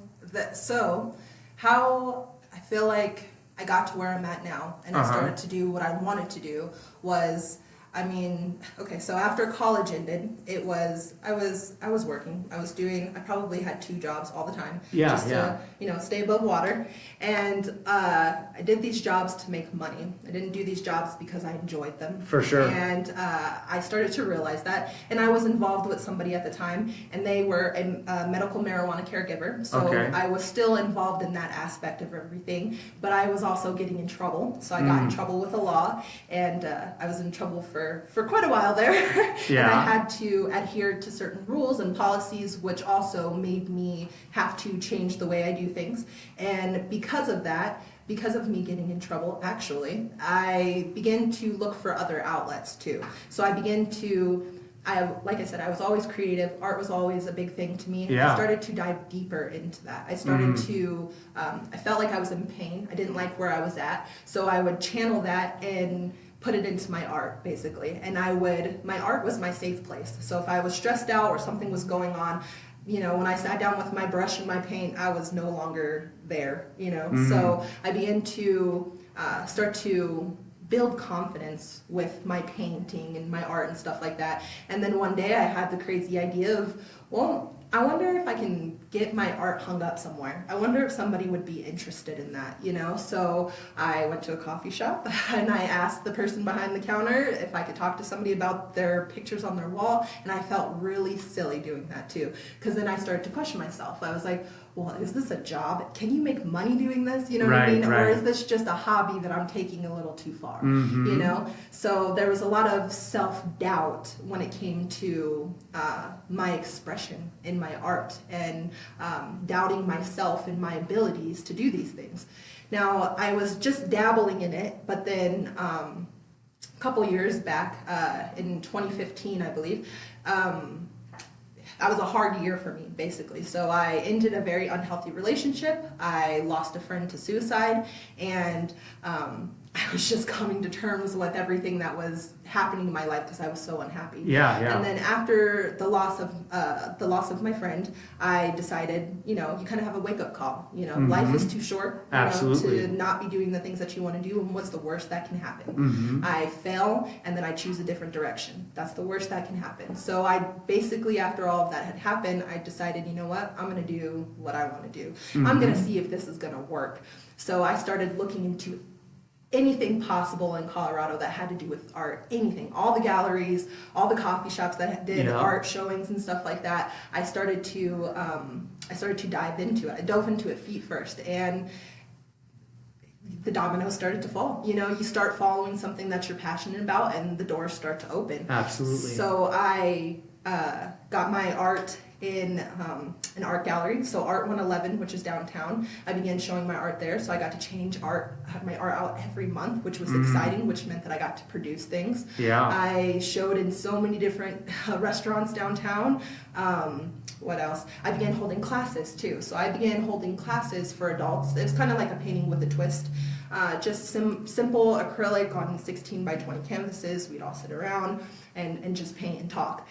Speaker 2: how I feel like I got to where I'm at now, and I started to do what I wanted to do was, so after college ended, I was working. I probably had 2 jobs all the time. Just to, stay above water. And I did these jobs to make money. I didn't do these jobs because I enjoyed them.
Speaker 1: For sure.
Speaker 2: And I started to realize that. And I was involved with somebody at the time, and they were a medical marijuana caregiver. So I was still involved in that aspect of everything, but I was also getting in trouble. So I got in trouble with the law, and I was in trouble for quite a while there.
Speaker 1: Yeah.
Speaker 2: And I had to adhere to certain rules and policies, which also made me have to change the way I do things. And because of that, because of me getting in trouble, actually, I began to look for other outlets too. So I began to, like I said, I was always creative. Art was always a big thing to me.
Speaker 1: Yeah.
Speaker 2: I started to dive deeper into that. I started to, I felt like I was in pain. I didn't like where I was at. So I would channel that and put it into my art, basically. And my art was my safe place. So if I was stressed out or something was going on, when I sat down with my brush and my paint, I was no longer there, So I began to start to build confidence with my painting and my art and stuff like that. And then one day I had the crazy idea of, well, I wonder if I can get my art hung up somewhere. I wonder if somebody would be interested in that, So I went to a coffee shop and I asked the person behind the counter if I could talk to somebody about their pictures on their wall, and I felt really silly doing that too. Because then I started to question myself. I was like, well, is this a job? Can you make money doing this? You know what I mean?
Speaker 1: Right.
Speaker 2: Or is this just a hobby that I'm taking a little too far? So there was a lot of self-doubt when it came to my expression in my art, and doubting myself and my abilities to do these things. Now, I was just dabbling in it, but then a couple years back, in 2015, I believe, that was a hard year for me, basically. So I ended a very unhealthy relationship. I lost a friend to suicide, and I was just coming to terms with everything that was happening in my life because I was so unhappy.
Speaker 1: Yeah, yeah.
Speaker 2: And then after the loss of my friend, I decided, you kind of have a wake up call. Life is too short.
Speaker 1: Absolutely.
Speaker 2: To not be doing the things that you want to do. And what's the worst that can happen? I fail, and then I choose a different direction. That's the worst that can happen. So I basically, after all of that had happened, I decided, you know what? I'm going to do what I want to do. I'm going to see if this is going to work. So I started looking into anything possible in Colorado that had to do with art, anything, all the galleries, all the coffee shops that did art showings and stuff like that. I started to dive into it. I dove into it feet first, and the dominoes started to fall. You start following something that you're passionate about, and the doors start to open.
Speaker 1: Absolutely.
Speaker 2: So I got my art in an art gallery, so Art 111, which is downtown. I began showing my art there, so I got to have my art out every month, which was exciting, which meant that I got to produce things.
Speaker 1: Yeah.
Speaker 2: I showed in so many different restaurants downtown. What else? I began holding classes too. So I began holding classes for adults. It was kind of like a painting with a twist. Just simple acrylic on 16 by 20 canvases. We'd all sit around and just paint and talk.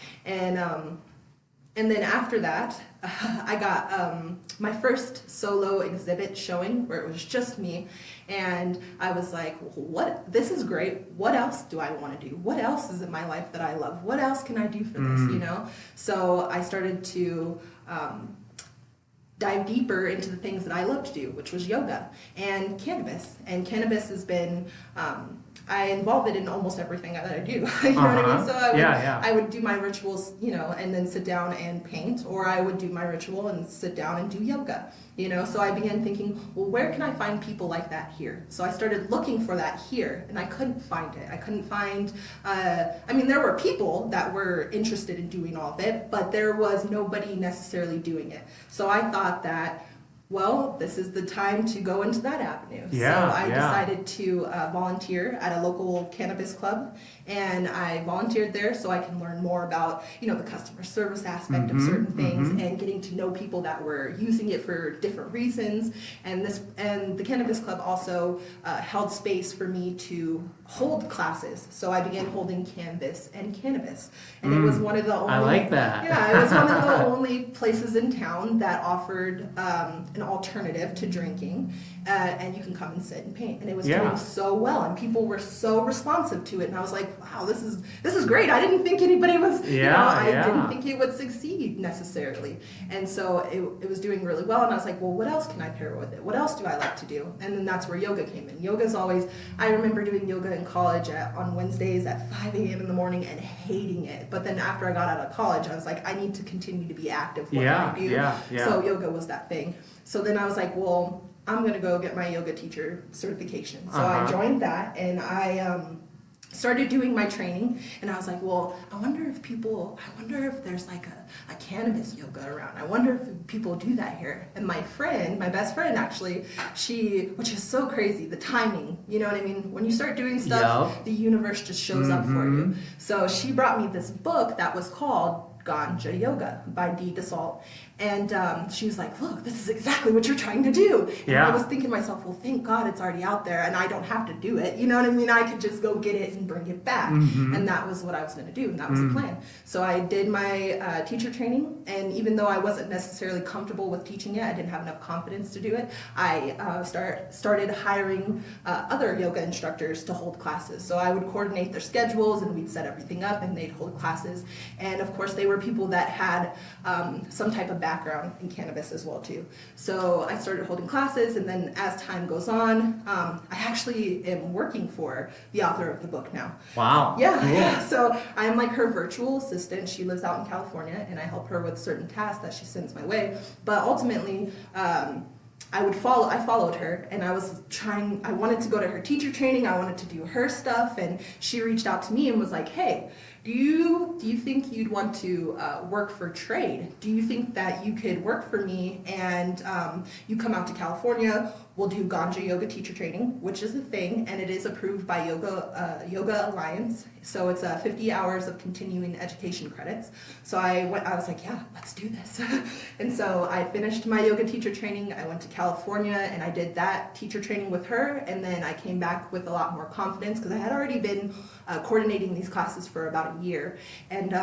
Speaker 2: And then after that, I got my first solo exhibit showing where it was just me. And I was like, what? This is great. What else do I want to do? What else is in my life that I love? What else can I do for this, So I started to dive deeper into the things that I love to do, which was yoga and cannabis. And cannabis has been... I involve it in almost everything that I do. You know what I mean? So I would do my rituals, and then sit down and paint, or I would do my ritual and sit down and do yoga, So I began thinking, well, where can I find people like that here? So I started looking for that here, and I couldn't find it. I couldn't find, there were people that were interested in doing all of it, but there was nobody necessarily doing it. So I thought that, well, this is the time to go into that avenue. So I decided to volunteer at a local cannabis club, and I volunteered there so I can learn more about, the customer service aspect of certain things and getting to know people that were using it for different reasons. And the cannabis club also held space for me to hold classes. So I began holding canvas and cannabis, and it was one of the only.
Speaker 1: I like that.
Speaker 2: Yeah, it was one of the only places in town that offered an alternative to drinking, and you can come and sit and paint. And it was doing so well, and people were so responsive to it. And I was like, wow, this is great. I didn't think anybody was, I didn't think it would succeed necessarily. And so it was doing really well. And I was like, well, what else can I pair with it? What else do I like to do? And then that's where yoga came in. Yoga's always, I remember doing yoga in college on Wednesdays at 5 a.m. in the morning and hating it. But then after I got out of college, I was like, I need to continue to be active. What can I do? So yoga was that thing. So then I was like, well, I'm going to go get my yoga teacher certification. So I joined that, and I started doing my training, and I was like, well, I wonder if there's like a cannabis yoga around. I wonder if people do that here. And my best friend actually, which is so crazy, the timing, you know what I mean? When you start doing stuff, the universe just shows up for you. So she brought me this book that was called Ganja Yoga by Dee Gasalt. And she was like, look, this is exactly what you're trying to do. And I was thinking to myself, well, thank God it's already out there and I don't have to do it. You know what I mean? I could just go get it and bring it back. And that was what I was going to do. And that was the plan. So I did my teacher training. And even though I wasn't necessarily comfortable with teaching it, I didn't have enough confidence to do it, I started hiring other yoga instructors to hold classes. So I would coordinate their schedules, and we'd set everything up, and they'd hold classes. And of course, they were people that had some type of background in cannabis as well too. So I started holding classes, and then as time goes on, I actually am working for the author of the book now.
Speaker 1: Wow.
Speaker 2: Yeah. So I'm like her virtual assistant. She lives out in California, and I help her with certain tasks that she sends my way. But ultimately, I followed her, and I wanted to go to her teacher training. I wanted to do her stuff, and she reached out to me and was like, hey, do you think you'd want to work for trade? Do you think that you could work for me and you come out to California? We'll do ganja yoga teacher training, which is a thing, and it is approved by Yoga Alliance. So it's 50 hours of continuing education credits. So I was like, yeah, let's do this. And so I finished my yoga teacher training. I went to California and I did that teacher training with her. And then I came back with a lot more confidence because I had already been coordinating these classes for about a year. And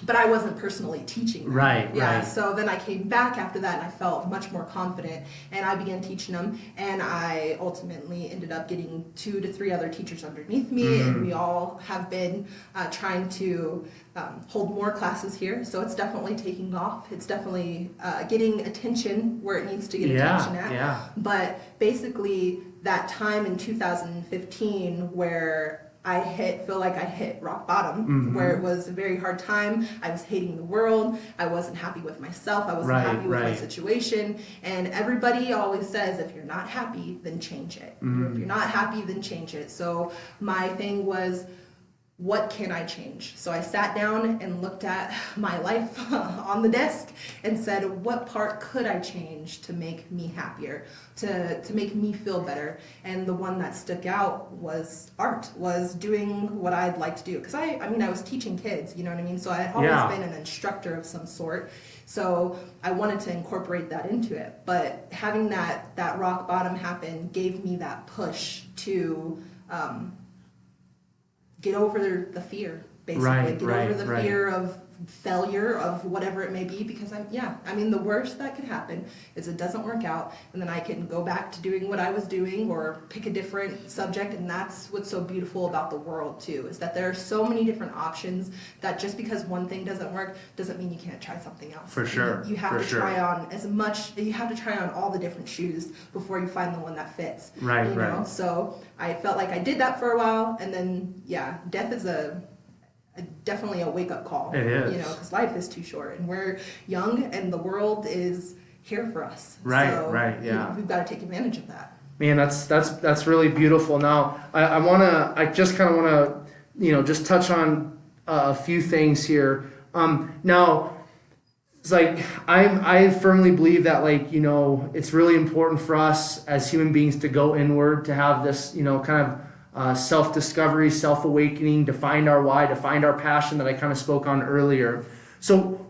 Speaker 2: but I wasn't personally teaching them.
Speaker 1: Right,
Speaker 2: yeah,
Speaker 1: right.
Speaker 2: So then I came back after that and I felt much more confident and I began teaching them, and I ultimately ended up getting 2 to 3 other teachers underneath me, and we all have been trying to hold more classes here. So it's definitely taking off. It's definitely getting attention where it needs to get attention at.
Speaker 1: Yeah.
Speaker 2: But basically that time in 2015 where feel like I hit rock bottom, where it was a very hard time. I was hating the world. I wasn't happy with myself. I wasn't happy with my situation. And everybody always says, if you're not happy, then change it. If you're not happy, then change it. So my thing was, what can I change? So I sat down and looked at my life on the desk and said, what part could I change to make me happier, to make me feel better? And the one that stuck out was art, was doing what I'd like to do. Because I was teaching kids, you know what I mean? So I had always been an instructor of some sort. So I wanted to incorporate that into it. But having that rock bottom happen gave me that push to get over the fear, basically. Get over the fear of failure, of whatever it may be, because the worst that could happen is it doesn't work out, and then I can go back to doing what I was doing or pick a different subject. And that's what's so beautiful about the world too, is that there are so many different options, that just because one thing doesn't work doesn't mean you can't try something else.
Speaker 1: For sure.
Speaker 2: You have to try on you have to try on all the different shoes before you find the one that fits. Right. So I felt like I did that for a while, and then death is definitely a wake-up call.
Speaker 1: It is.
Speaker 2: Because life is too short, and we're young, and the world is here for us.
Speaker 1: Right,
Speaker 2: we've got to take advantage of that.
Speaker 1: Man, that's really beautiful. Now, I just kind of want to, just touch on a few things here. Now, it's like, I firmly believe that, it's really important for us as human beings to go inward, to have this, kind of self-discovery, self-awakening, to find our why, to find our passion that I kind of spoke on earlier. So,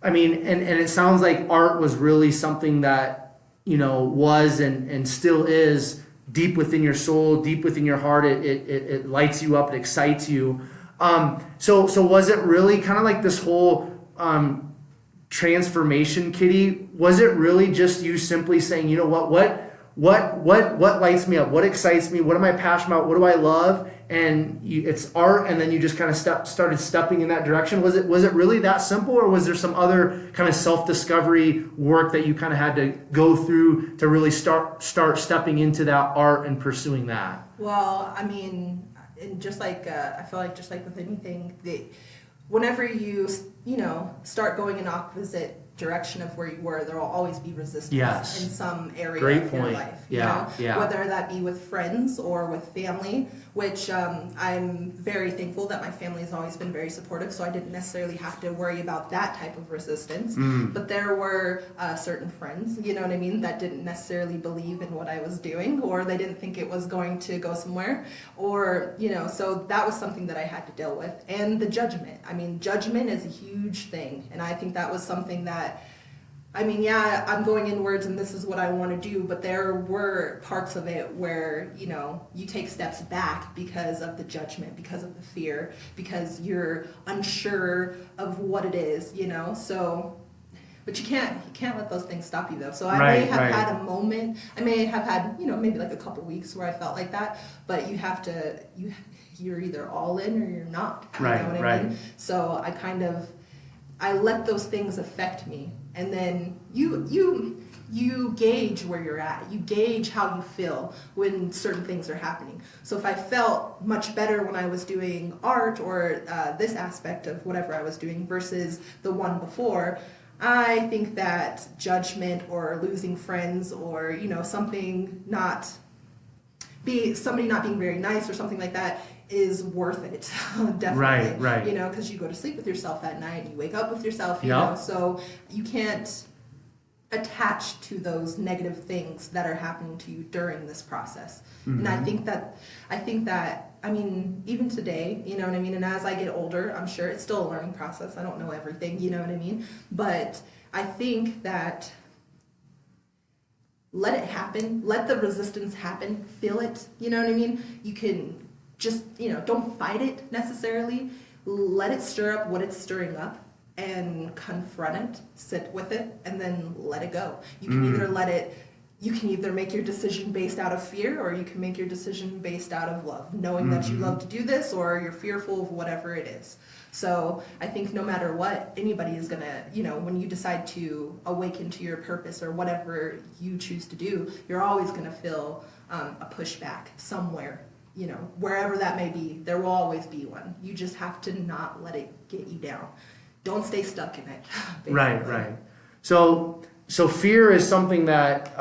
Speaker 1: and it sounds like art was really something that, was and still is deep within your soul, deep within your heart. It lights you up, it excites you. So was it really kind of like this whole transformation, Kitty? Was it really just you simply saying, you know what lights me up? What excites me? What am I passionate about? What do I love? And it's art, and then you just kind of started stepping in that direction. Was it really that simple, or was there some other kind of self-discovery work that you kind of had to go through to really start stepping into that art and pursuing that?
Speaker 2: Well, and just like I feel like just like with anything, whenever you start going in opposite direction of where you were, there will always be resistance in some area of your life. Whether that be with friends or with family, which I'm very thankful that my family has always been very supportive, so I didn't necessarily have to worry about that type of resistance. But there were certain friends, that didn't necessarily believe in what I was doing, or they didn't think it was going to go somewhere, or so that was something that I had to deal with. And the judgment. Judgment is a huge thing, and I think that was something that I'm going inwards and this is what I want to do, but there were parts of it where, you take steps back because of the judgment, because of the fear, because you're unsure of what it is, so, but you can't let those things stop you though. So I may have had a moment, I may have had, maybe like a couple weeks where I felt like that, but you're either all in or you're not, you know what I mean? So I let those things affect me. And then you gauge where you're at. You gauge how you feel when certain things are happening. So if I felt much better when I was doing art or this aspect of whatever I was doing versus the one before, I think that judgment or losing friends or something not somebody not being very nice or something like that is worth it. Definitely.
Speaker 1: Right.
Speaker 2: You know, because you go to sleep with yourself at night, you wake up with yourself, you
Speaker 1: Yep.
Speaker 2: know, so you can't attach to those negative things that are happening to you during this process. And I think that, I mean, even today, you know what I mean? And as I get older, I'm sure it's still a learning process. I don't know everything, you know what I mean? But I think that let it happen, let the resistance happen, feel it, you know what I mean? You can just, you know, don't fight it necessarily. Let it stir up what it's stirring up and confront it, sit with it, and then let it go. You can you can either make your decision based out of fear, or you can make your decision based out of love, knowing that you love to do this, or you're fearful of whatever it is. So I think no matter what, anybody is gonna, you know, when you decide to awaken to your purpose or whatever you choose to do, you're always gonna feel a pushback somewhere, you know, wherever that may be. There will always be one. You just have to not let it get you down. Don't stay stuck in it. Basically.
Speaker 1: Right. So fear is something that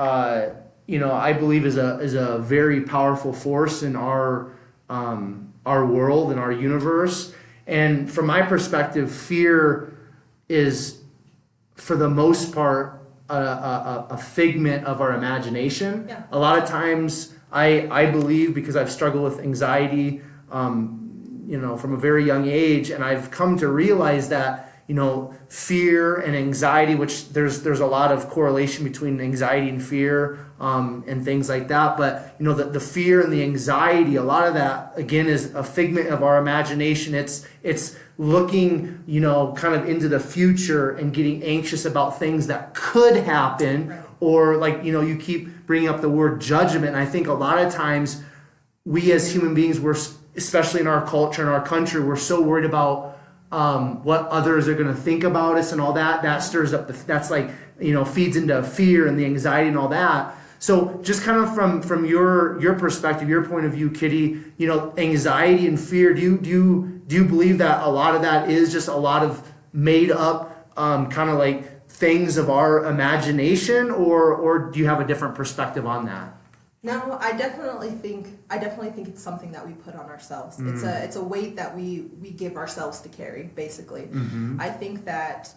Speaker 1: you know, I believe is a very powerful force in our world and our universe. And from my perspective, fear is, for the most part, a figment of our imagination.
Speaker 2: Yeah.
Speaker 1: A lot of times, I believe, because I've struggled with anxiety, you know, from a very young age, and I've come to realize that, you know, fear and anxiety, which there's a lot of correlation between anxiety and fear, and things like that. But, you know, the fear and the anxiety, a lot of that, again, is a figment of our imagination. It's looking, you know, kind of into the future and getting anxious about things that could happen.
Speaker 2: Right.
Speaker 1: Or, like, you know, you keep bringing up the word judgment. And I think a lot of times we as human beings, especially in our culture and our country, we're so worried about what others are going to think about us and all that. That stirs up that's like, you know, feeds into fear and the anxiety and all that. So just kind of from your perspective, your point of view, Kitty, you know, anxiety and fear, do you believe that a lot of that is just a lot of made up kind of like things of our imagination, or do you have a different perspective on that?
Speaker 2: No, I definitely think it's something that we put on ourselves. It's a weight that we give ourselves to carry, basically. I think that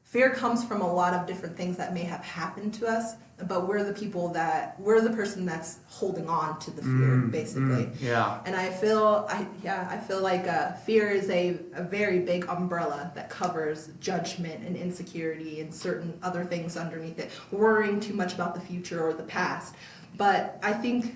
Speaker 2: fear comes from a lot of different things that may have happened to us, but we're the person that's holding on to the fear, basically.
Speaker 1: Yeah.
Speaker 2: And I feel like fear is a very big umbrella that covers judgment and insecurity and certain other things underneath it, worrying too much about the future or the past. But I think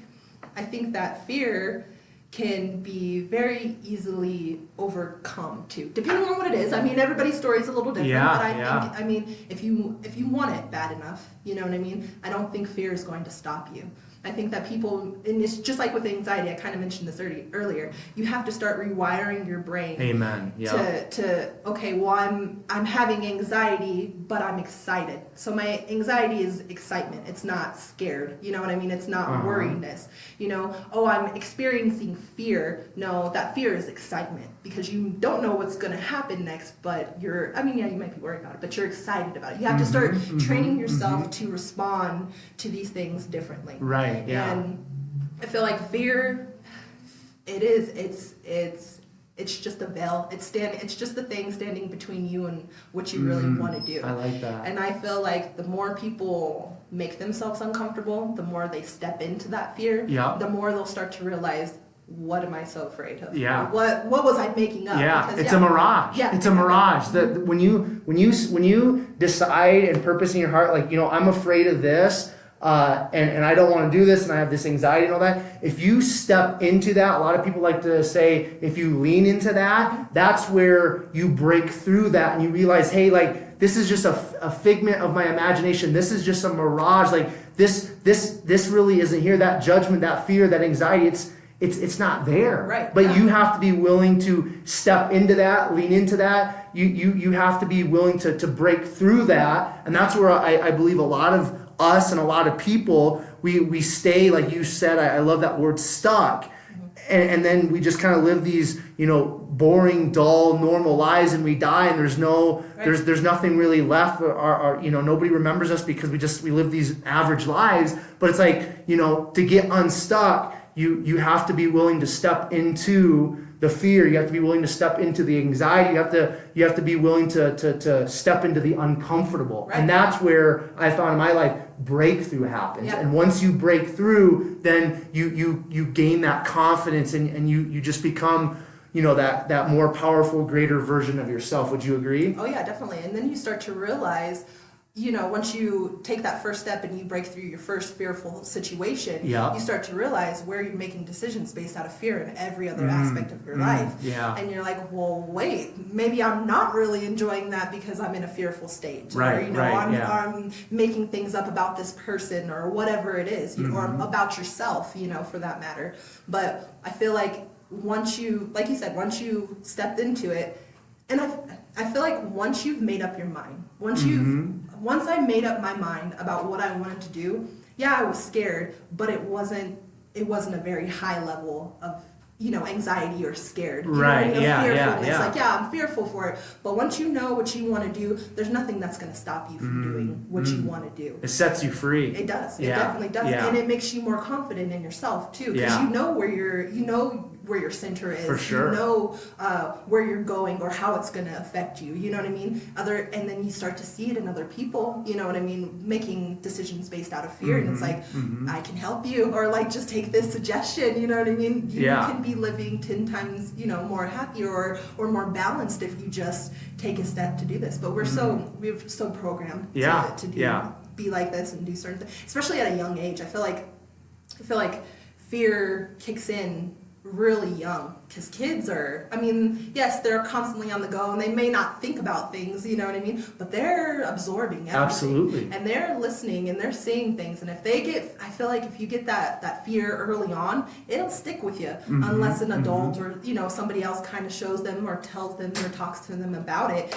Speaker 2: that fear can be very easily overcome too, depending on what it is. I mean, everybody's story is a little different, but I mean, if you want it bad enough, you know what I mean? I don't think fear is going to stop you. I think that people, and it's just like with anxiety, I kind of mentioned this earlier, you have to start rewiring your brain.
Speaker 1: Amen. Yeah.
Speaker 2: To okay, well, I'm having anxiety, but I'm excited. So my anxiety is excitement. It's not scared. You know what I mean? It's not worriedness. You know, oh, I'm experiencing fear. No, that fear is excitement, because you don't know what's going to happen next, but you might be worried about it, but you're excited about it. You have to start training yourself to respond to these things differently.
Speaker 1: Right. Yeah.
Speaker 2: And I feel like fear, it's just a veil. It's just the thing standing between you and what you really want to do.
Speaker 1: I like that.
Speaker 2: And I feel like the more people make themselves uncomfortable, the more they step into that fear, the more they'll start to realize, what am I so afraid of?
Speaker 1: Yeah.
Speaker 2: What was I making up?
Speaker 1: Yeah,
Speaker 2: Because,
Speaker 1: it's a mirage.
Speaker 2: Yeah,
Speaker 1: It's a mirage. That when you decide and purpose in your heart, like, you know, I'm afraid of this, and I don't want to do this, and I have this anxiety and all that. If you step into that, a lot of people like to say, if you lean into that, that's where you break through that and you realize, hey, like, this is just a figment of my imagination. This is just a mirage. Like, this really isn't here. That judgment, that fear, that anxiety, it's not there.
Speaker 2: Right.
Speaker 1: But you have to be willing to step into that, lean into that. You have to be willing to break through that. And that's where I believe a lot of us and a lot of people, we stay, like you said, I love that word, stuck. and then we just kind of live these, boring, dull, normal lives, and we die, and there's nothing really left. Nobody remembers us because we live these average lives. But it's like, to get unstuck, you have to be willing to step into the fear. You have to be willing to step into the anxiety. You have to be willing to step into the uncomfortable.
Speaker 2: Right.
Speaker 1: And that's where I found in my life breakthrough happens.
Speaker 2: Yeah.
Speaker 1: And once you break through, then you gain that confidence, and you just become, that more powerful, greater version of yourself. Would you agree?
Speaker 2: Oh yeah, definitely. And then you start to realize, once you take that first step and you break through your first fearful situation,
Speaker 1: Yeah.
Speaker 2: you start to realize where you're making decisions based out of fear in every other aspect of your life.
Speaker 1: Yeah.
Speaker 2: And you're like, well, wait, maybe I'm not really enjoying that because I'm in a fearful state.
Speaker 1: Right,
Speaker 2: Or,
Speaker 1: I'm
Speaker 2: making things up about this person or whatever it is, or about yourself, for that matter. But I feel like once you, like you said, once you stepped into it, and I feel like once you've made up your mind, once I made up my mind about what I wanted to do, yeah, I was scared, but it wasn't a very high level of, anxiety or scared.
Speaker 1: Right,
Speaker 2: Fearfulness.
Speaker 1: yeah.
Speaker 2: Like, yeah, I'm fearful for it. But once you know what you want to do, there's nothing that's going to stop you from doing what you want to do.
Speaker 1: It sets you free.
Speaker 2: It does. It
Speaker 1: Yeah,
Speaker 2: definitely does.
Speaker 1: yeah.
Speaker 2: And it makes you more confident in yourself too. Because
Speaker 1: Yeah.
Speaker 2: you know where your center is.
Speaker 1: For sure.
Speaker 2: You know where you're going or how it's going to affect you. You know what I mean? And then you start to see it in other people. You know what I mean? Making decisions based out of fear, and it's like, I can help you, or like just take this suggestion. You know what I mean? You can be living 10 times, more happier or more balanced if you just take a step to do this. But we're so programmed to do be like this and do certain things, especially at a young age. I feel like fear kicks in really young, because kids are, yes, they're constantly on the go and they may not think about things, you know what I mean, but they're absorbing everything.
Speaker 1: Absolutely.
Speaker 2: And they're listening and they're seeing things, and I feel like if you get that fear early on, it'll stick with you, unless an adult or somebody else kind of shows them or tells them or talks to them about it.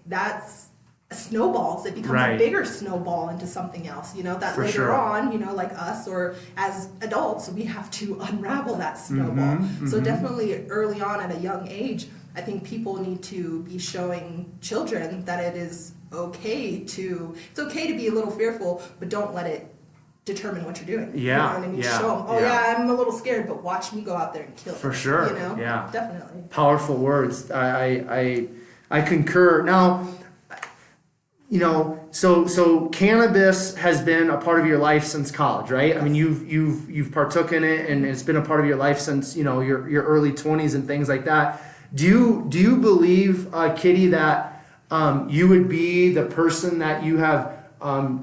Speaker 2: That's snowballs. It becomes a bigger snowball into something else, that
Speaker 1: For
Speaker 2: later
Speaker 1: sure.
Speaker 2: on, like us or as adults, we have to unravel that snowball. So definitely early on at a young age, I think people need to be showing children that it's okay to be a little fearful, but don't let it determine what you're doing.
Speaker 1: Yeah,
Speaker 2: You know what I mean?
Speaker 1: yeah,
Speaker 2: Show them,
Speaker 1: yeah.
Speaker 2: I'm a little scared, but watch me go out there and kill it.
Speaker 1: For sure.
Speaker 2: Yeah. Definitely.
Speaker 1: Powerful words. I concur. Now, so cannabis has been a part of your life since college, right? I mean, you've partook in it, and it's been a part of your life since your early 20s and things like that. Do you believe, Kitty, that you would be the person that you have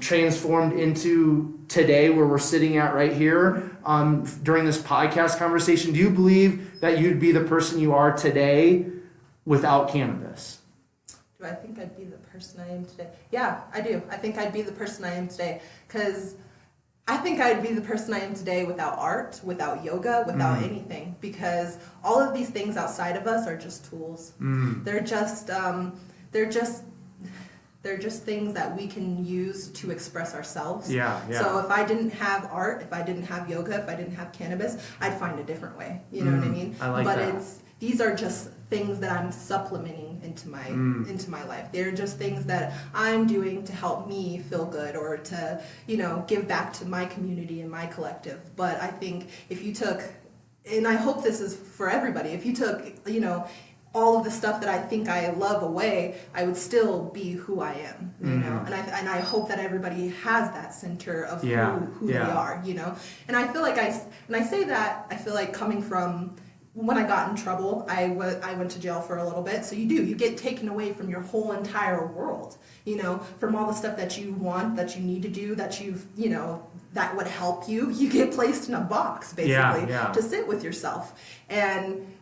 Speaker 1: transformed into today, where we're sitting at right here during this podcast conversation? Do you believe that you'd be the person you are today without cannabis?
Speaker 2: Do I think I'd be the person I am today? Yeah, I do. I think I'd be the person I am today, because I think I'd be the person I am today without art, without yoga, without anything, because all of these things outside of us are just tools. They're just things that we can use to express ourselves.
Speaker 1: Yeah.
Speaker 2: So if I didn't have art, if I didn't have yoga, if I didn't have cannabis, I'd find a different way. You know what I mean?
Speaker 1: I like that.
Speaker 2: These are just things that I'm supplementing into my life. They're just things that I'm doing to help me feel good, or to, give back to my community and my collective. But I think if you took, and I hope this is for everybody, if you took, all of the stuff that I think I love away, I would still be who I am, and I hope that everybody has that center of who they are, And I feel like when I say that, I feel like coming from when I got in trouble, I went to jail for a little bit. So you get taken away from your whole entire world, from all the stuff that you want, that you need to do, that that would help you. You get placed in a box, basically, to sit with yourself. And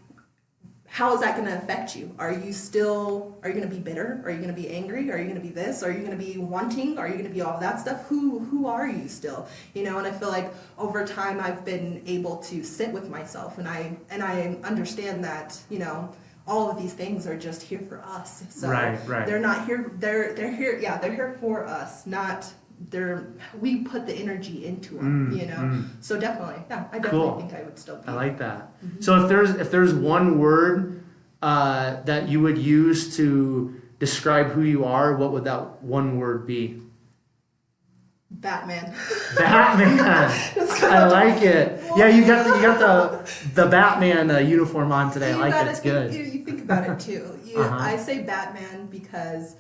Speaker 2: how is that going to affect you? Are you going to be bitter? Are you going to be angry? Are you going to be this? Are you going to be wanting? Are you going to be all that stuff? Who are you still? And I feel like over time I've been able to sit with myself, and I understand that, all of these things are just here for us. So
Speaker 1: right.
Speaker 2: they're not here. They're here. Yeah, they're here for us, not we put the energy into them, you know. So definitely, yeah, I definitely think I would still be.
Speaker 1: I like that. So if there's one word that you would use to describe who you are, what would that one word be?
Speaker 2: Batman.
Speaker 1: Batman. I like it. Yeah, you got the Batman uniform on today. I like it. It's good.
Speaker 2: You think about it too. I say Batman because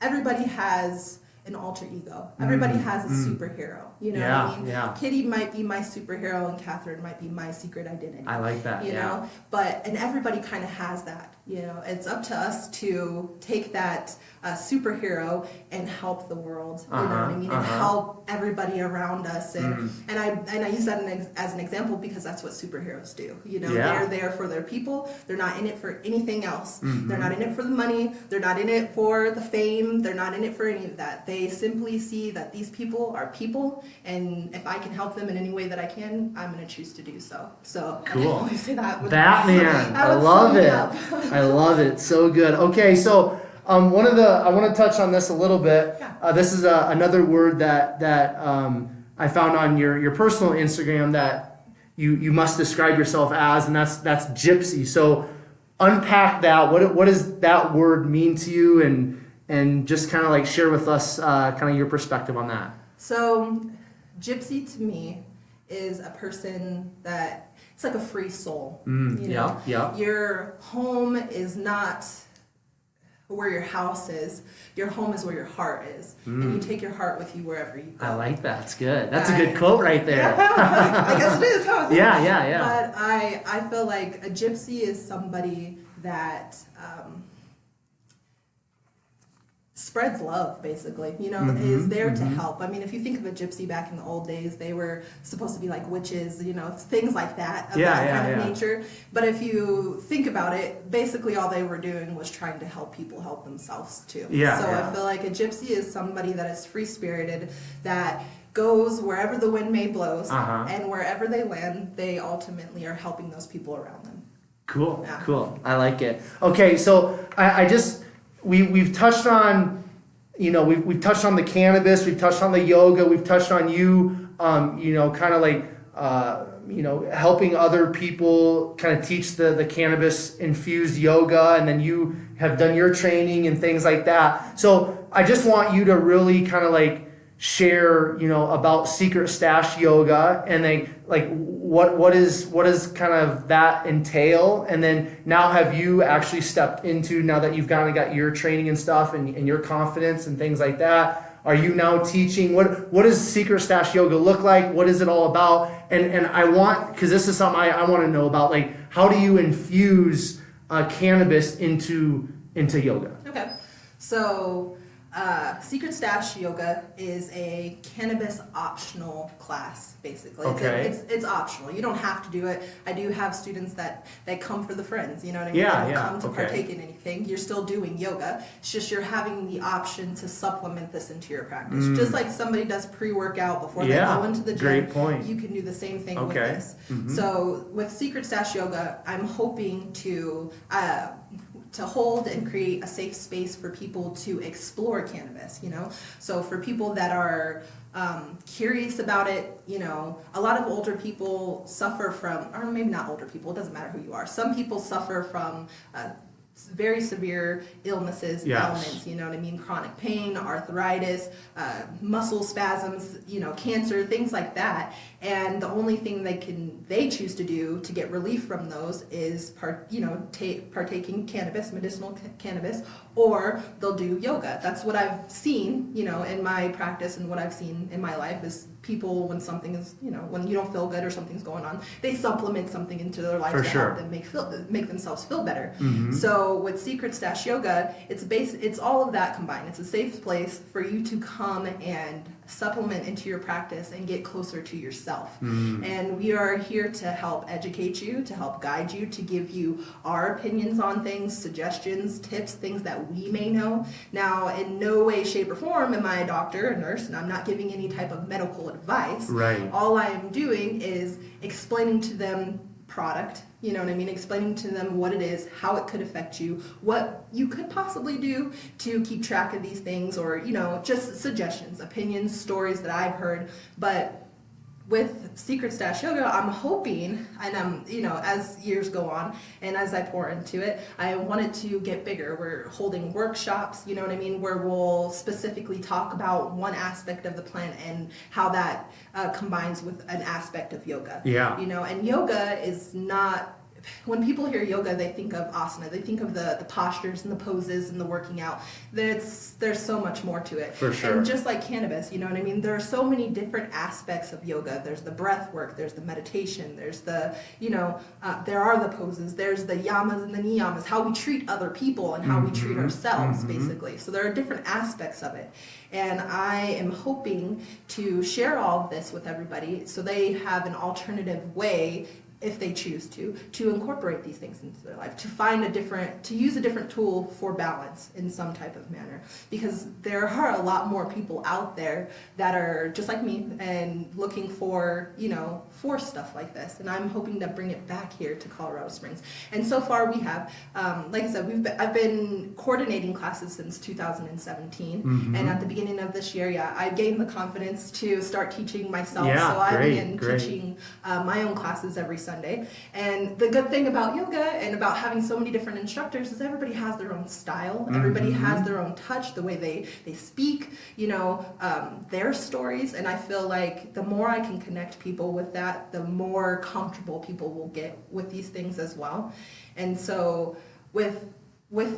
Speaker 2: everybody has an alter ego. Everybody has a superhero. You know what I mean?
Speaker 1: Yeah.
Speaker 2: Kitty might be my superhero and Katherine might be my secret identity.
Speaker 1: I like that.
Speaker 2: You know? And everybody kind of has that. You know, it's up to us to take that superhero and help the world. You know what I mean? And help everybody around us. And I use that as an example because that's what superheroes do. You know, they're there for their people. They're not in it for anything else. They're not in it for the money. They're not in it for the fame. They're not in it for any of that. They simply see that these people are people, and if I can help them in any way that I can, I'm going to choose to do so. So
Speaker 1: cool.
Speaker 2: I say that
Speaker 1: Batman. I love it. I love it. So good. Okay, so I want to touch on this a little bit.
Speaker 2: Yeah.
Speaker 1: This is another word that I found on your personal Instagram that you must describe yourself as, and that's gypsy. So unpack that. What does that word mean to you, and just kind of like share with us kind of your perspective on that.
Speaker 2: So gypsy to me is a person that it's like a free soul. You know?
Speaker 1: Yeah.
Speaker 2: Your home is not where your house is. Your home is where your heart is. And you take your heart with you wherever you go.
Speaker 1: I like that. It's good. That's a good quote right there.
Speaker 2: I guess it is, huh?
Speaker 1: Yeah.
Speaker 2: But I feel like a gypsy is somebody that spreads love, basically, you know, is there to help. I mean, if you think of a gypsy back in the old days, they were supposed to be like witches, you know, things like that, of that kind of nature. But if you think about it, basically all they were doing was trying to help people help themselves too. I feel like a gypsy is somebody that is free-spirited, that goes wherever the wind may blows, and wherever they land, they ultimately are helping those people around them.
Speaker 1: Cool. I like it. Okay, so we've touched on, you know, we've touched on the cannabis, we've touched on the yoga, we've touched on you, you know, kind of like, you know, helping other people kind of teach the cannabis infused yoga, and then you have done your training and things like that. So I just want you to really kind of like share, you know, about Secret Stash Yoga, and then like what is kind of that entail, and then now have you actually stepped into, now that you've kind of got your training and stuff and your confidence and things like that, are you now teaching? What does Secret Stash Yoga look like? What is it all about? And I want, because this is something I want to know about, like how do you infuse cannabis into yoga?
Speaker 2: Okay, so Secret Stash Yoga is a cannabis optional class, basically. It's optional. You don't have to do it. I do have students that come for the friends, you know what I mean? They don't come to partake in anything. You're still doing yoga. It's just you're having the option to supplement this into your practice. Just like somebody does pre-workout before they go into the gym.
Speaker 1: Great point.
Speaker 2: You can do the same thing with this. So with Secret Stash Yoga, I'm hoping to hold and create a safe space for people to explore cannabis, you know? So for people that are curious about it, you know, a lot of older people suffer from, or maybe not older people, it doesn't matter who you are. Some people suffer from very severe illnesses, ailments, you know what I mean? Chronic pain, arthritis, muscle spasms, you know, cancer, things like that. And the only thing they choose to do to get relief from those is partaking cannabis, medicinal cannabis, or they'll do yoga. That's what I've seen, you know, in my practice, and what I've seen in my life is people, when something is, you know, when you don't feel good or something's going on, they supplement something into their life help them make themselves feel better. So with Secret Stash Yoga, it's all of that combined. It's a safe place for you to come and supplement into your practice and get closer to yourself. And we are here to help educate you, to help guide you, to give you our opinions on things, suggestions, tips, things that we may know. Now, in no way, shape, or form am I a doctor, a nurse, and I'm not giving any type of medical advice.
Speaker 1: Right.
Speaker 2: All I am doing is explaining to them product, you know what I mean? Explaining to them what it is, how it could affect you, what you could possibly do to keep track of these things, or, you know, just suggestions, opinions, stories that I've heard. But with Secret Stash Yoga, I'm hoping, and I'm, you know, as years go on and as I pour into it, I want it to get bigger. We're holding workshops, you know what I mean, where we'll specifically talk about one aspect of the plant and how that combines with an aspect of yoga.
Speaker 1: Yeah.
Speaker 2: You know, and yoga is not, when people hear yoga, they think of asana. They think of the postures and the poses and the working out. There's so much more to it.
Speaker 1: For sure.
Speaker 2: And just like cannabis, you know what I mean? There are so many different aspects of yoga. There's the breath work. There's the meditation. There's the, you know, there are the poses. There's the yamas and the niyamas, how we treat other people and how we treat ourselves, basically. So there are different aspects of it. And I am hoping to share all of this with everybody so they have an alternative way, if they choose to incorporate these things into their life, to use a different tool for balance in some type of manner. Because there are a lot more people out there that are just like me and looking for, you know, for stuff like this. And I'm hoping to bring it back here to Colorado Springs. And so far we have, like I said, I've been coordinating classes since 2017. And at the beginning of this year, I gained the confidence to start teaching myself.
Speaker 1: Yeah,
Speaker 2: so I began teaching my own classes every Sunday. And the good thing about yoga and about having so many different instructors is everybody has their own style. Everybody has their own touch, the way they speak, you know, their stories. And I feel like the more I can connect people with that, the more comfortable people will get with these things as well. And so with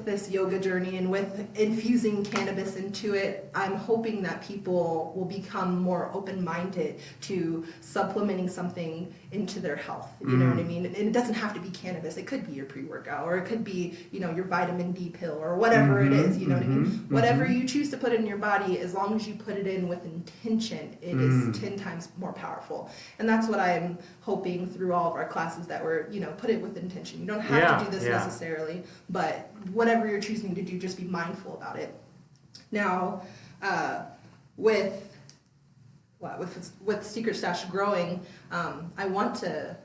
Speaker 2: this yoga journey and with infusing cannabis into it, I'm hoping that people will become more open-minded to supplementing something into their health. You know what I mean? And it doesn't have to be cannabis. It could be your pre-workout, or it could be, you know, your vitamin D pill, or whatever it is. You know what I mean? Whatever you choose to put in your body, as long as you put it in with intention, it is 10 times more powerful. And that's what I'm hoping through all of our classes, that we're, you know, put it with intention. You don't have to do this necessarily, but whatever you're choosing to do, just be mindful about it. Now, with Secret Stash growing, I want to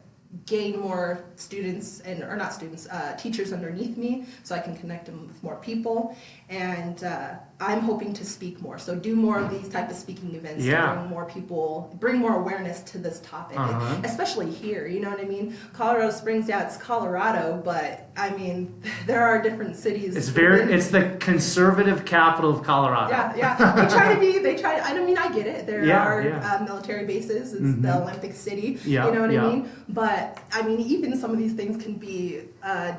Speaker 2: gain more students, teachers underneath me, so I can connect them with more people. And I'm hoping to speak more, so do more of these type of speaking events to bring more people, bring more awareness to this topic, especially here. You know what I mean? Colorado Springs, it's Colorado, but I mean, there are different cities.
Speaker 1: It's the conservative capital of Colorado.
Speaker 2: I mean, I get it. There are military bases. It's the Olympic City. You know what I mean? But I mean, even some of these things can be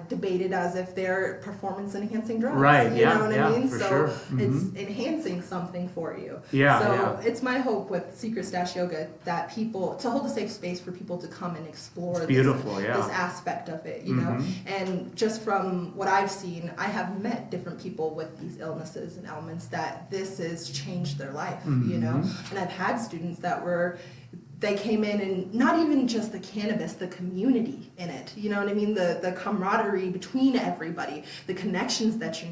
Speaker 2: debated as if they're performance enhancing drugs.
Speaker 1: Right.
Speaker 2: You know what I mean?
Speaker 1: For
Speaker 2: so
Speaker 1: sure.
Speaker 2: it's enhancing something for you. It's my hope with Secret Stash Yoga that people, to hold a safe space for people to come and explore this aspect of it, you know? And just from what I've seen, I have met different people with these illnesses and ailments that this has changed their life, you know? And I've had students that they came in, and not even just the cannabis, the community in it. You know what I mean? The camaraderie between everybody, the connections that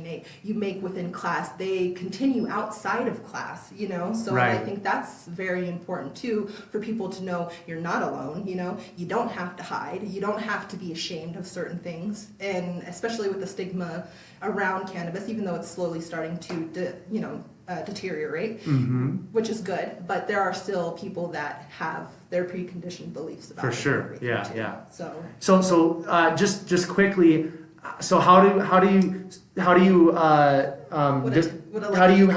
Speaker 2: you make within class, they continue outside of class, you know? So I think that's very important too, for people to know you're not alone, you know? You don't have to hide. You don't have to be ashamed of certain things. And especially with the stigma around cannabis, even though it's slowly starting to, deteriorate, which is good, but there are still people that have their preconditioned beliefs about it.
Speaker 1: For sure,
Speaker 2: So
Speaker 1: just quickly, so how do you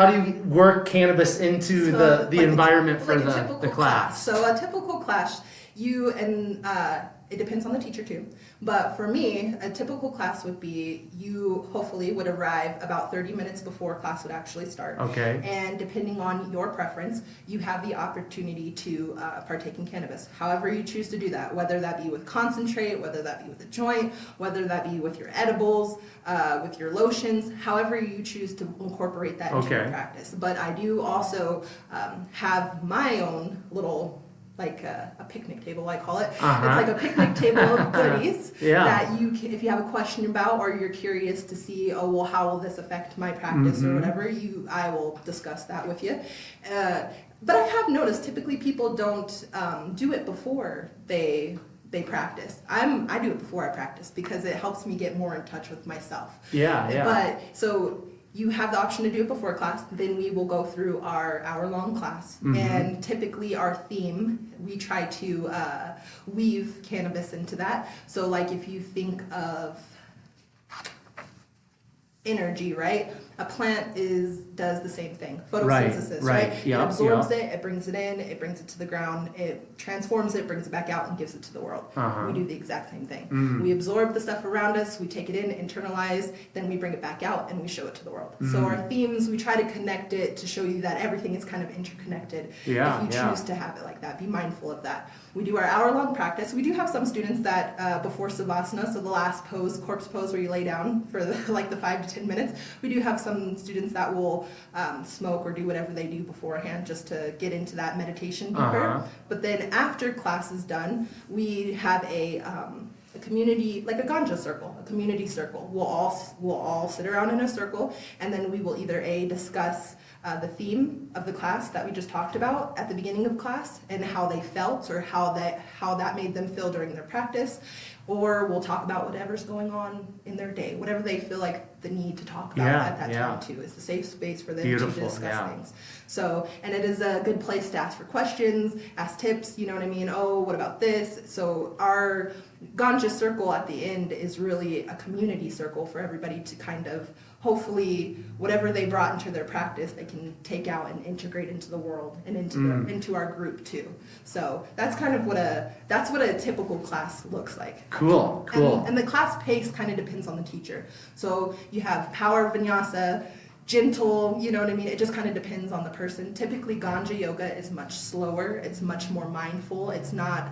Speaker 1: work cannabis into the environment for the class?
Speaker 2: So a typical class, it depends on the teacher too. But for me, a typical class would be, you hopefully would arrive about 30 minutes before class would actually start.
Speaker 1: Okay.
Speaker 2: And depending on your preference, you have the opportunity to partake in cannabis. However you choose to do that, whether that be with concentrate, whether that be with a joint, whether that be with your edibles, with your lotions, however you choose to incorporate that into your practice. But I do also have my own little, like a picnic table, I call it. It's like a picnic table of goodies that you can, if you have a question about, or you're curious to see, how will this affect my practice or whatever, I will discuss that with you. But I have noticed typically people don't do it before they they practice. I do it before I practice because it helps me get more in touch with myself.
Speaker 1: Yeah.
Speaker 2: But so you have the option to do it before class, then we will go through our hour-long class. And typically our theme, we try to weave cannabis into that. So like if you think of energy, right? A plant does the same thing. Photosynthesis, right? It absorbs it, it brings it in, it brings it to the ground, it transforms it, brings it back out, and gives it to the world. We do the exact same thing. We absorb the stuff around us, we take it in, internalize, then we bring it back out and we show it to the world. So our themes, we try to connect it to show you that everything is kind of interconnected. If you choose to have it like that, be mindful of that. We do our hour-long practice. We do have some students that before Savasana, so the last pose, corpse pose where you lay down for the 5 to 10 minutes, we do have some students that will smoke or do whatever they do beforehand just to get into that meditation deeper. But then after class is done, we have a community, like a ganja circle, a community circle. We'll all sit around in a circle, and then we will either discuss the theme of the class that we just talked about at the beginning of class and how they felt or how that made them feel during their practice, or we'll talk about whatever's going on in their day, whatever they feel like the need to talk about at that time too. It's a safe space for them to discuss things. So, and it is a good place to ask for questions, ask tips, you know what I mean? Oh, what about this? So our ganja circle at the end is really a community circle for everybody to kind of, hopefully, whatever they brought into their practice, they can take out and integrate into the world and into our group too. So that's kind of what a typical class looks like.
Speaker 1: Cool.
Speaker 2: And the class pace kind of depends on the teacher. So you have power vinyasa, gentle, you know what I mean? It just kind of depends on the person. Typically, Ganja yoga is much slower. It's much more mindful. It's not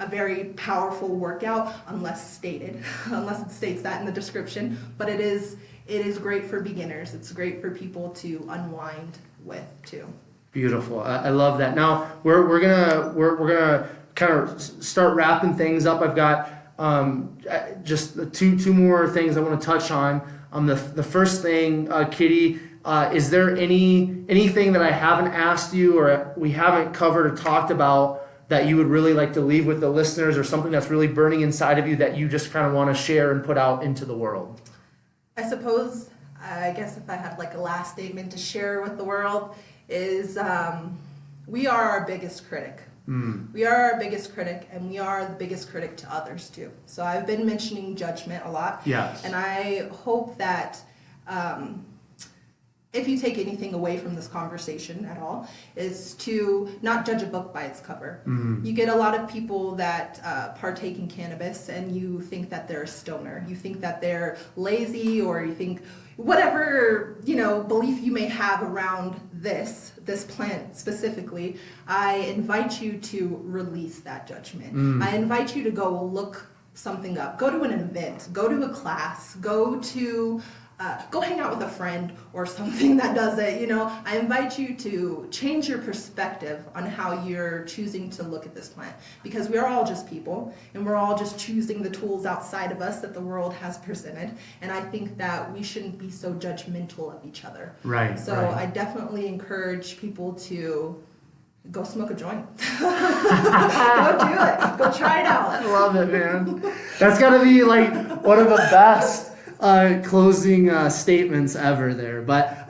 Speaker 2: a very powerful workout unless it states that in the description. But it is great for beginners. It's great for people to unwind with too.
Speaker 1: Beautiful. I love that. Now we're gonna kind of start wrapping things up. I've got just two more things I want to touch on. The first thing, Kitty, is there anything that I haven't asked you or we haven't covered or talked about that you would really like to leave with the listeners, or something that's really burning inside of you that you just kind of want to share and put out into the world?
Speaker 2: I guess if I had like a last statement to share with the world is we are our biggest critic. We are our biggest critic, and we are the biggest critic to others too. So I've been mentioning judgment a lot.
Speaker 1: Yes.
Speaker 2: And I hope that if you take anything away from this conversation at all, is to not judge a book by its cover. You get a lot of people that partake in cannabis, and you think that they're a stoner. You think that they're lazy, or you think whatever belief you may have around this plant specifically. I invite you to release that judgment. I invite you to go look something up. Go to an event. Go to a class. Go hang out with a friend or something that does it. I invite you to change your perspective on how you're choosing to look at this plant, because we are all just people, and we're all just choosing the tools outside of us that the world has presented. And I think that we shouldn't be so judgmental of each other.
Speaker 1: Right.
Speaker 2: So I definitely encourage people to go smoke a joint. Go do it. Go try it out.
Speaker 1: I love it, man. That's got to be like one of the best closing statements ever there. But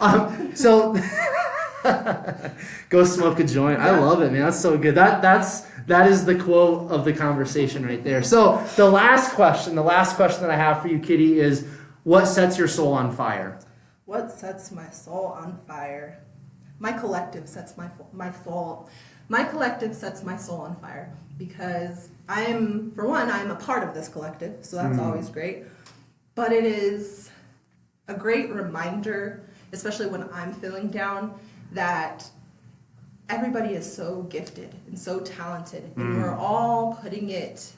Speaker 1: so go smoke a joint. I love it, man. That's so good. That is the quote of the conversation right there. So the last question that I have for you, Kitty, is what sets your soul on fire?
Speaker 2: What sets my soul on fire? My collective sets my soul. My collective sets my soul on fire because I'm a part of this collective, so that's always great. But it is a great reminder, especially when I'm feeling down, that everybody is so gifted and so talented, and we're all putting it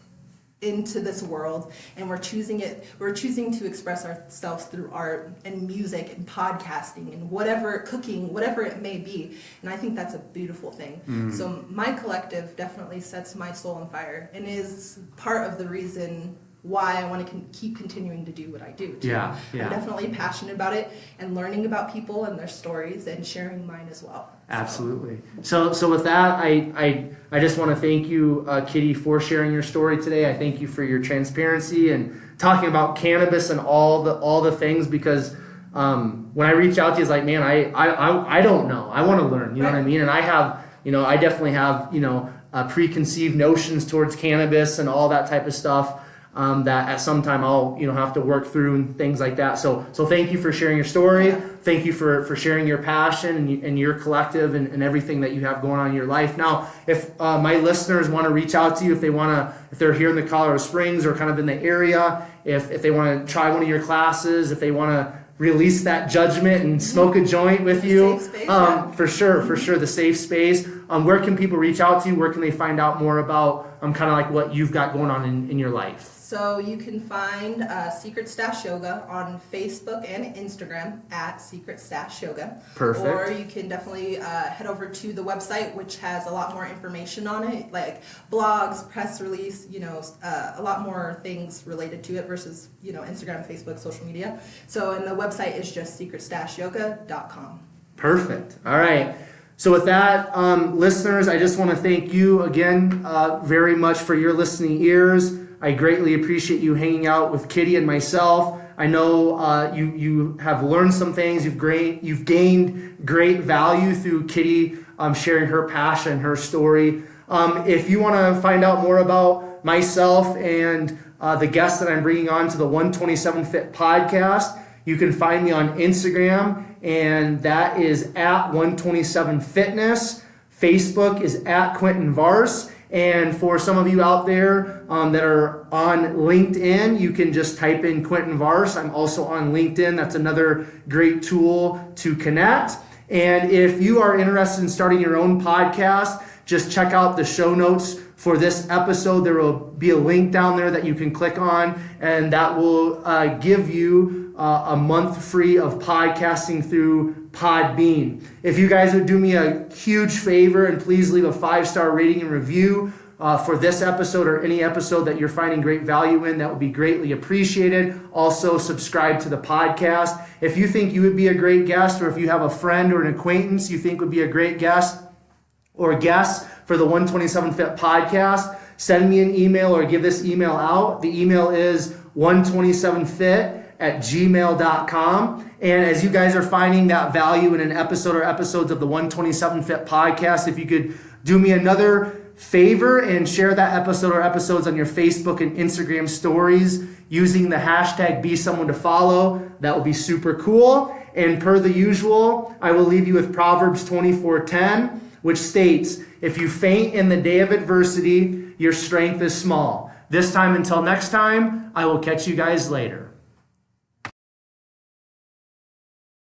Speaker 2: into this world, and we're choosing to express ourselves through art and music and podcasting and cooking, whatever it may be. And I think that's a beautiful thing. So my collective definitely sets my soul on fire and is part of the reason why I want to keep continuing to do what I do. Too.
Speaker 1: Yeah.
Speaker 2: I'm definitely passionate about it and learning about people and their stories and sharing mine as well.
Speaker 1: Absolutely. So with that, I just want to thank you, Kitty, for sharing your story today. I thank you for your transparency and talking about cannabis and all the things, because when I reach out to you, it's like, man, I don't know. I want to learn. You know what I mean? And I have, I definitely have, preconceived notions towards cannabis and all that type of stuff. That at some time I'll have to work through and things like that. So thank you for sharing your story.
Speaker 2: Yeah.
Speaker 1: Thank you for sharing your passion and your collective and everything that you have going on in your life. Now, if my listeners want to reach out to you, if they're here in the Colorado Springs or kind of in the area, if they want to try one of your classes, if they want to release that judgment and smoke a joint with you,
Speaker 2: safe space,
Speaker 1: for sure, the safe space. Where can people reach out to you? Where can they find out more about kind of like what you've got going on in your life?
Speaker 2: So you can find Secret Stash Yoga on Facebook and Instagram at Secret Stash Yoga.
Speaker 1: Perfect.
Speaker 2: Or you can definitely head over to the website, which has a lot more information on it, like blogs, press release, a lot more things related to it versus, Instagram, Facebook, social media. So, and the website is just secretstashyoga.com.
Speaker 1: Perfect. All right. So with that, listeners, I just want to thank you again very much for your listening ears. I greatly appreciate you hanging out with Kitty and myself. I know you have learned some things. You've gained great value through Kitty sharing her passion, her story. If you want to find out more about myself and the guests that I'm bringing on to the 127 Fit podcast, you can find me on Instagram, and that is at 127 Fitness. Facebook is at Quentin Vars. And for some of you out there that are on LinkedIn, you can just type in Quentin Vars. I'm also on LinkedIn. That's another great tool to connect. And if you are interested in starting your own podcast, just check out the show notes for this episode. There will be a link down there that you can click on, and that will give you a month free of podcasting through Podbean. If you guys would do me a huge favor and please leave a 5-star rating and review for this episode or any episode that you're finding great value in, that would be greatly appreciated. Also, subscribe to the podcast. If you think you would be a great guest, or if you have a friend or an acquaintance you think would be a great guest or guest for the 127 Fit podcast, send me an email or give this email out. The email is 127fit@gmail.com. And as you guys are finding that value in an episode or episodes of the 127 Fit podcast, if you could do me another favor and share that episode or episodes on your Facebook and Instagram stories using the hashtag #BeSomeoneToFollow, that would be super cool. And per the usual, I will leave you with Proverbs 24:10, which states, "If you faint in the day of adversity, your strength is small." This time until next time, I will catch you guys later.